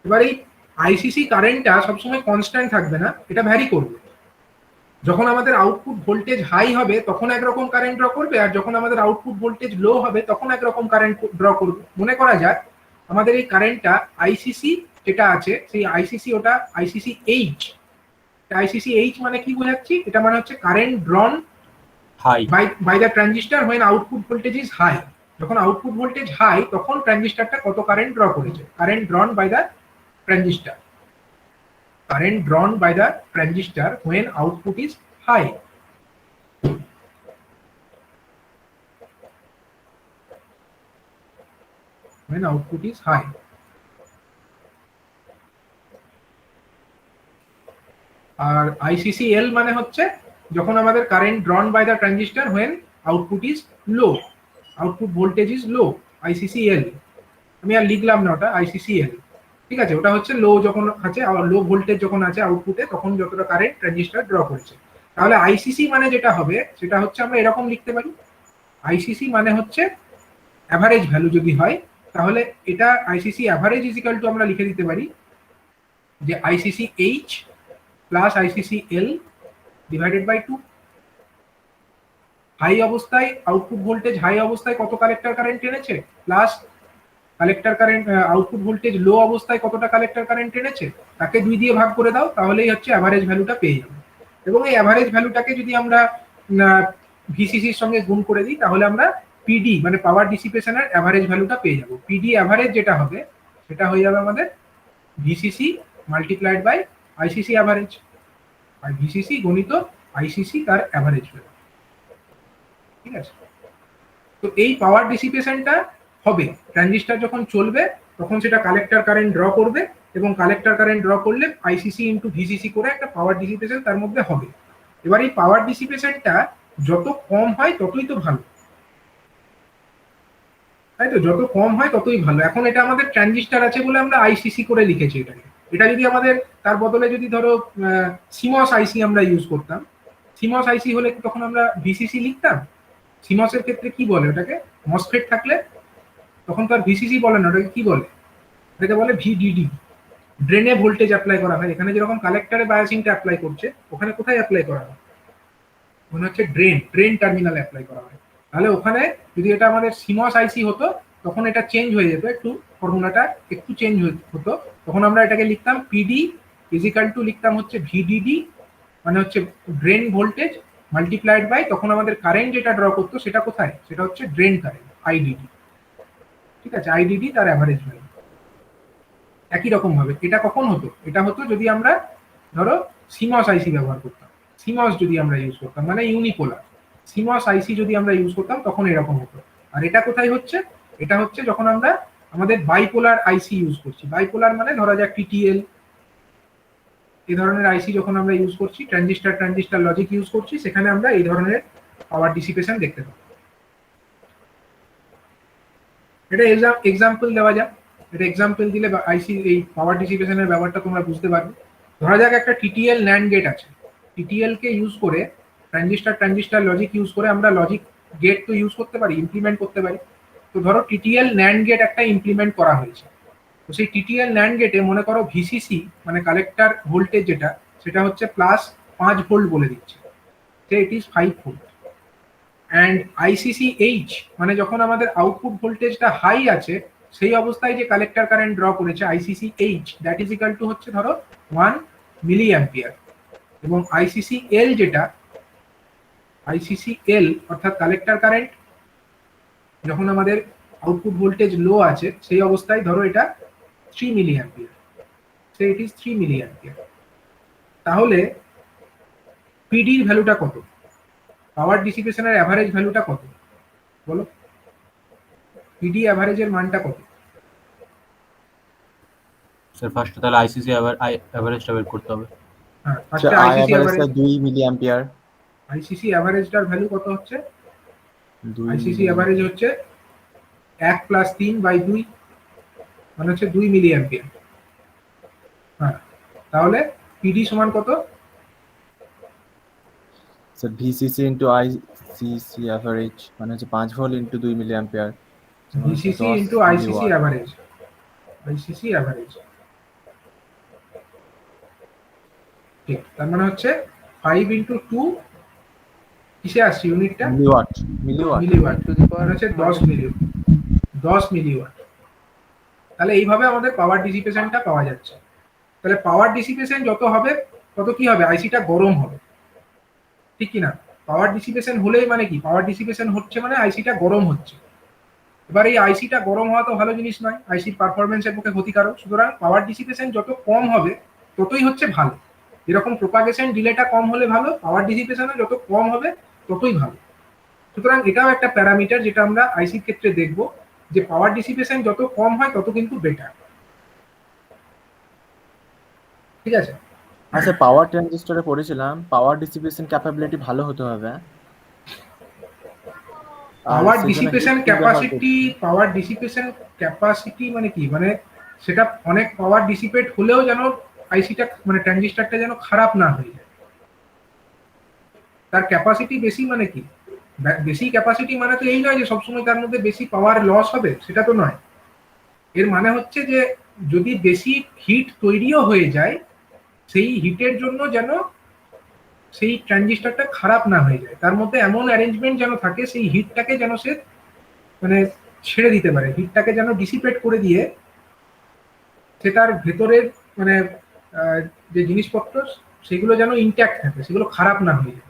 Speaker 1: এবার এই আইসিসি কারেন্টটা সবসময় কনস্ট্যান্ট থাকবে না, এটা ভ্যারি করবে। যখন আমাদের আউটপুট ভোল্টেজ হাই হবে তখন একরকম কারেন্ট ড্র করবে, আর যখন আমাদের আউটপুট ভোল্টেজ লো হবে তখন একরকম কারেন্ট ড্র করবে। মনে করা যাক আমাদের এই কারেন্টটা আইসিসি যেটা আছে, সেই আইসিসি ওটা আইসিসি এইচ। আইসিসি এইচ মানে কি বোঝাচ্ছি? এটা মানে হচ্ছে current drawn
Speaker 2: high
Speaker 1: by the transistor when output voltage is high. যখন আউটপুট ভোল্টেজ হাই তখন ট্রানজিস্টারটা কত কারেন্ট ড্র করেছে, current drawn by the transistor. Current drawn by the transistor when output is high. When output is high. আর ICCL মানে হচ্ছে যখন আমাদের current drawn by the transistor when output is low, output voltage is low, ICCL। আমি আর লিখলাম না ওটা, ICCL, ঠিক আছে। ওটা হচ্ছে লো যখন আছে, লো ভোল্টেজ যখন আছে আউটপুটে, তখন যতটা কারেন্ট ট্রানজিস্টার ড্র করেছে। তাহলে আইসিসি মানে যেটা হবে সেটা হচ্ছে আমরা এরকম লিখতে পারি, আইসিসি মানে হচ্ছে অ্যাভারেজ ভ্যালু যদি হয়, তাহলে এটা ICC average is equal to আমরা লিখে দিতে পারি যে ICC H plus ICC L divided by 2। High অবস্থায় আউটপুট ভোল্টেজ হাই অবস্থায় কত কালেক্টর কারেন্ট এনেছে, plus collector current output voltage low অবস্থায় কতটা কালেক্টর কারেন্ট এনেছে, তাকে 2 দিয়ে ভাগ করে দাও, তাহলেই হচ্ছে অ্যাভারেজ ভ্যালুটা পেয়ে যাবে। এবং এই অ্যাভারেজ ভ্যালুটাকে যদি আমরা ভিসিসির সঙ্গে গুণ করে দিই তাহলে আমরা পিডি মানে পাওয়ার ডিসিপেশনের অ্যাভারেজ ভ্যালুটা পেয়ে যাবো। পিডি অ্যাভারেজ যেটা হবে সেটা হয়ে যাবে আমাদের VCC multiplied by ICC average, আর ভিসিসি গণিত আইসিসি তার অ্যাভারেজ ভ্যালু, ঠিক আছে। তো এই পাওয়ার ডিসিপেশনটা হবে ট্রানজিস্টার যখন চলবে তখন সেটা কালেক্টর কারেন্ট ড্র করবে, এবং কালেক্টর কারেন্ট ড্র করলে আইসিসি ইন্টু ভিসিসি করে একটা পাওয়ার ডিসিপেশন তার মধ্যে হবে। এবার এই পাওয়ার ডিসিপেশনটা যত কম হয় ততই তো ভালো, তাই তো, যত কম হয় ততই ভালো। এখন এটা আমাদের ট্রানজিস্টার আছে বলে আমরা আইসিসি করে লিখেছি এটাকে। এটা যদি আমাদের তার বদলে যদি ধরো সিমস আইসি আমরা ইউজ করতাম, সিমস আইসি হলে তখন আমরা ভিসিসি লিখতাম। সিমসের ক্ষেত্রে কি বলে ওটাকে, মসফেট থাকলে তখন তো আর ভিসিসি বলে না, ওটাকে কি বলে, এটাকে বলে ভিডিডি, ড্রেনে ভোল্টেজ অ্যাপ্লাই করা হয়। এখানে যেরকম কালেক্টরে বায়াসিংটা অ্যাপ্লাই করছে, ওখানে কোথায় অ্যাপ্লাই করা হয়, মনে হচ্ছে ড্রেন টার্মিনালে অ্যাপ্লাই করা হয়। তাহলে ওখানে যদি এটা আমাদের সিমস আইসি হতো তখন এটা চেঞ্জ হয়ে যেত, একটু ফর্মুলাটা একটু চেঞ্জ হতো। তখন আমরা এটাকে লিখতাম পিডি ইজিক্যাল টু লিখতাম হচ্ছে ভিডিডি, মানে হচ্ছে ড্রেন ভোল্টেজ মাল্টিপ্লাইড বাই তখন আমাদের কারেন্ট যেটা ড্র করতো সেটা কোথায়, সেটা হচ্ছে ড্রেন কারেন্ট আইডিডি, ঠিক আছে, আইডিডি তার অ্যাভারেজ ভ্যালু। একই রকম ভাবে এটা কখন হতো, এটা হতো যদি আমরা ধরো সিমস আইসি ব্যবহার করতাম। সিমস যদি আমরা ইউজ করতাম মানে ইউনিপোলার, সিমস আইসি যদি আমরা ইউজ করতাম তখন এরকম হতো। আর এটা কোথায় হচ্ছে? এটা হচ্ছে যখন আমরা আমাদের বাইপোলার আইসি ইউজ করছি। বাইপোলার মানে ধরা যাক টিটিএল, এই ধরনের আইসি যখন আমরা ইউজ করছি, ট্রানজিস্টার লজিক ইউজ করছি, সেখানে আমরা এই ধরনের পাওয়ার ডিসিপেশন দেখতে পাবো। এটা এক্সাম্পল দেওয়া যাক, এটা এক্সাম্পল দিলে আইসি এই পাওয়ার ডিসিপেশনের ব্যাপারটা তোমরা বুঝতে পারবে। ধরা যাক একটা টিটিএল ন্যান্ড গেট আছে, টিটিএল কে ইউজ করে ট্রানজিস্টার লজিক ইউজ করে আমরা লজিক গেট তো ইউজ করতে পারি, ইমপ্লিমেন্ট করতে পারি। তো ধরো টিটিএল ন্যান্ড গেট একটা ইমপ্লিমেন্ট করা হয়েছে, তো সেই টিটিএল ন্যান্ড গেটে মনে করো ভিসিসি মানে কালেক্টর ভোল্টেজ যেটা, সেটা হচ্ছে +5 ভোল্ট বলে দিচ্ছে, say it is 5 volt. And ICC H মানে যখন আমাদের আউটপুট ভোল্টেজটা হাই আছে সেই অবস্থায় যে কালেক্টর কারেন্ট ড্র করেছে ICC-H, that is equal to হচ্ছে ধরো 1 মিলি অ্যাম্পিয়ার। এবং আইসিসি-এল যেটা, আইসিসি-এল অর্থাৎ কালেক্টর কারেন্ট যখন আমাদের আউটপুট ভোল্টেজ লো আছে সেই অবস্থায় ধরো এটা 3 milli ampere, so it is 3 milli ampere. তাহলে পিডির ভ্যালুটা কত? পাওয়ার ডিসিপেশনের অ্যাভারেজ ভ্যালুটা কত বলো? পিডি অ্যাভারেজের মানটা কত?
Speaker 5: স্যার ফার্স্ট তাহলে আইসিসি এভারেজটা বের করতে হবে।
Speaker 1: হ্যাঁ,
Speaker 2: আচ্ছা
Speaker 1: ফার্স্টে
Speaker 2: আই
Speaker 1: আইসিসি
Speaker 2: অ্যাভারেজটা
Speaker 1: অ্যাভারেজ,
Speaker 2: 2 মিলি অ্যাম্পিয়ার,
Speaker 1: আইসিসি অ্যাভারেজটার ভ্যালু কত হচ্ছে?
Speaker 2: 2
Speaker 1: আইসিসি অ্যাভারেজ হচ্ছে 1 + 3/2 মানে হচ্ছে 2 মিলি অ্যাম্পিয়ার। হ্যাঁ, তাহলে পিডি সমান কত?
Speaker 2: Sir VCC into ICC average মানে হচ্ছে 5 ভোল্ট ইনটু 2 মিলি ampere,
Speaker 1: VCC into ICC average, ICC average, ঠিক। তার মানে হচ্ছে 5 × 2 কিসে আসছে ইউনিটটা?
Speaker 2: Milliwatt, milliwatt.
Speaker 1: Milliwatt,
Speaker 3: to the power
Speaker 1: মানে হচ্ছে 10 মিলিওয়াট। তাহলে এইভাবে আমাদের পাওয়ার ডিসিপেশনটা পাওয়া যাচ্ছে। তাহলে পাওয়ার ডিসিপেশন যত হবে তত কি হবে? আইসিটা গরম হবে, ঠিক কি না? পাওয়ার ডিসিপেশন হলেই মানে কি? পাওয়ার ডিসিপেশন হচ্ছে মানে আইসিটা গরম হচ্ছে। এবার এই আইসিটা গরম হওয়া তো ভালো জিনিস নয়, আইসির পারফরমেন্সের পক্ষে ক্ষতিকারক। সুতরাং পাওয়ার ডিসিপেশন যত কম হবে ততই হচ্ছে ভালো। এরকম প্রোপাগেশন ডিলেটা কম হলে ভালো, পাওয়ার ডিসিপেশনে যত কম হবে ততই ভালো। সুতরাং এটাও একটা প্যারামিটার যেটা আমরা আইসির ক্ষেত্রে দেখব, যে পাওয়ার ডিসিপেশন যত কম হয় তত কিন্তু বেটার। ঠিক আছে?
Speaker 2: আচ্ছা পাওয়ার ট্রানজিস্টরে পড়েছিলাম পাওয়ার ডিসিপেশন ক্যাপাবিলিটি ভালো হতে হবে।
Speaker 1: পাওয়ার ডিসিপেশন ক্যাপাসিটি, পাওয়ার ডিসিপেশন ক্যাপাসিটি মানে কি? মানে সেটা অনেক পাওয়ার ডিসিপেট হলেও যেন আইসিটা মানে ট্রানজিস্টরটা যেন খারাপ না হয়ে যায়। তার ক্যাপাসিটি বেশি মানে কি? বেশি ক্যাপাসিটি মানে তো এই নয় যে সবসময় তার মধ্যে বেশি পাওয়ার লস হবে, সেটা তো নয়। এর মানে হচ্ছে যে যদি বেশি হিট তৈরিও হয়ে যায়, সেই হিটের জন্য যেন সেই ট্রানজিস্টরটা খারাপ না হয়ে যায়, তার মধ্যে এমন অ্যারেঞ্জমেন্ট যেন থাকে সেই হিটটাকে যেন সে মানে ছেড়ে দিতে পারে, হিটটাকে যেন ডিসিপেট করে দিয়ে সে তার ভেতরের মানে যে জিনিসপত্র সেগুলো যেন ইনট্যাক্ট থাকে, সেগুলো খারাপ না হয়ে যায়।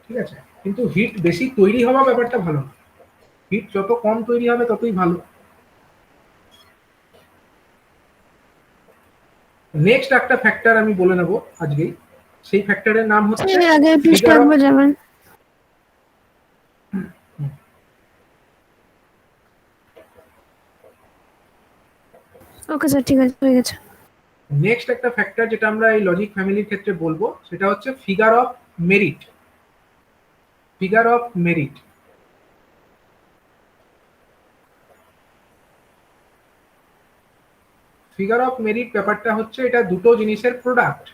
Speaker 1: ঠিক আছে? কিন্তু হিট বেশি তৈরি হওয়া ব্যাপারটা ভালো না, হিট যত কম তৈরি হবে ততই ভালো। নেক্সট একটা ফ্যাক্টর আমি বলে নেব আজকেই, সেই ফ্যাক্টরের নাম হচ্ছে
Speaker 6: আগে পৃষ্ঠা যাবেন। ওকে স্যার, ঠিক আছে, হয়ে গেছে।
Speaker 1: নেক্সট একটা ফ্যাক্টর যেটা আমরা এই লজিক ফ্যামিলির ক্ষেত্রে বলবো সেটা হচ্ছে figure of merit. Figure of merit, figure of merit ব্যাপারটা হচ্ছে এটা দুটো জিনিসের প্রোডাক্ট।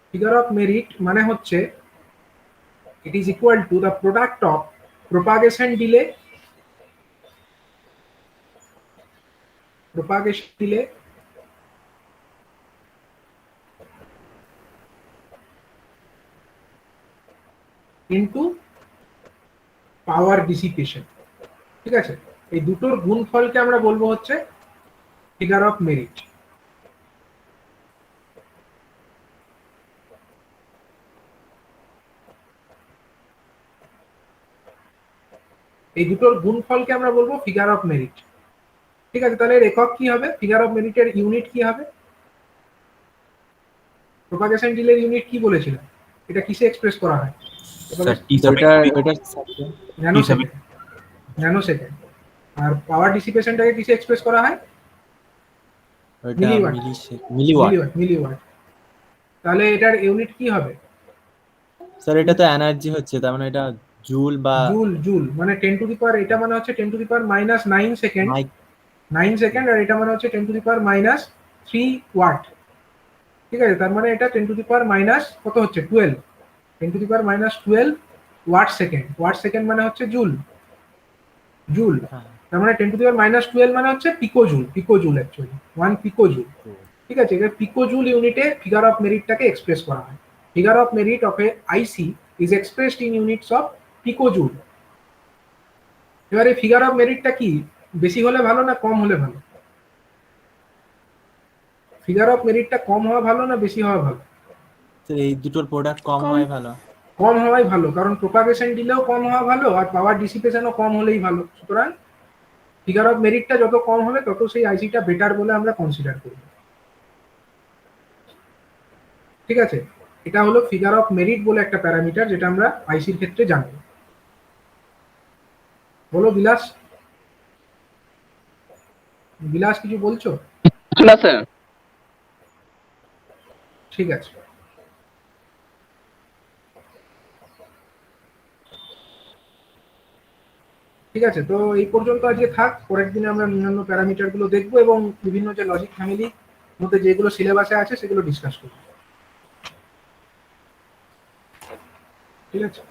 Speaker 1: ফিগার অফ মেরিট মানে হচ্ছে it is equal to the product of propagation delay into power dissipation। ঠিক আছে? এই দুটোর গুণফলকে আমরা বলবো হচ্ছে ফিগার অফ মেরিট। এই দুটোর গুণফলকে আমরা বলবো ফিগার অফ মেরিট। ঠিক আছে? তাহলে এর একক কি হবে? ফিগার অফ মেরিটের ইউনিট কি হবে? প্রপাগেশন ডিলের ইউনিট কি বলেছিলাম? এটা কিসে এক্সপ্রেস করা হয়?
Speaker 5: স্যার টি
Speaker 2: তো এটা এটা
Speaker 1: ন্যানোসেকেন্ড। ন্যানোসেকেন্ড। আর পাওয়ার ডিসিপেশনটাকে কিসে এক্সপ্রেস করা হয়?
Speaker 2: ওটা
Speaker 1: মিলিওয়াট।
Speaker 2: মিলিওয়াট।
Speaker 1: মিলিওয়াট। তাহলে এটার ইউনিট কি হবে?
Speaker 2: স্যার এটা তো এনার্জি হচ্ছে, তার মানে এটা জুল বা
Speaker 1: জুল মানে 10 টু দি পাওয়ার, এটা মানে হচ্ছে 10 to the power minus 9 second,
Speaker 2: মাইক
Speaker 1: 9 সেকেন্ড, আর এটা মানে হচ্ছে 10 to the power minus 3 watt. ঠিক আছে, তার মানে এটা 10 টু দি পাওয়ার মাইনাস কত হচ্ছে? 12। 10 to the power minus 12 watt second. Watt second মানে হচ্ছে জুল। জুল।
Speaker 2: হ্যাঁ।
Speaker 1: তার মানে 10 টু দি পাওয়ার মাইনাস 12 মানে হচ্ছে pico joule actually 1 pico joule. ঠিক আছে, এটা পিকো জুল ইউনিটে ফিগার অফ মেরিটটাকে এক্সপ্রেস করা হয়। Figure of merit of a IC is expressed in units of pico joule. এবারে ফিগার অফ মেরিটটা কি, বেশি হলে ভালো না কম হলে ভালো? ফিগার অফ মেরিটটা কম হওয়া ভালো না বেশি হওয়া ভালো?
Speaker 2: স্যার এই দুটোর প্রোডাক্ট কম
Speaker 6: কম।
Speaker 2: হয় ভালো।
Speaker 1: কম হওয়াই ভালো, কারণ প্রপাগেশন দিলেও কম হওয়া ভালো আর পাওয়ার ডিসিপেশনও কম হলেই ভালো। সুতরাং ফিগার অফ মেরিটটা যত কম হবে তত সেই আইসিটা বেটার বলে আমরা কনসিডার করব। ঠিক আছে, এটা হলো ফিগার অফ মেরিট বলে একটা প্যারামিটার, যেটা আমরা আইসির ক্ষেত্রে জানবো। বলো বিলাস। বিলাস কিছু বলছো?
Speaker 4: না স্যার।
Speaker 1: ঠিক আছে। ঠিক আছে, তো এই পর্যন্ত আজকে থাক। পরের দিনে আমরা অন্যান্য প্যারামিটার গুলো দেখবো এবং বিভিন্ন যে লজিক ফ্যামিলি মধ্যে যেগুলো সিলেবাসে আছে সেগুলো ডিসকাস করবো। ঠিক আছে।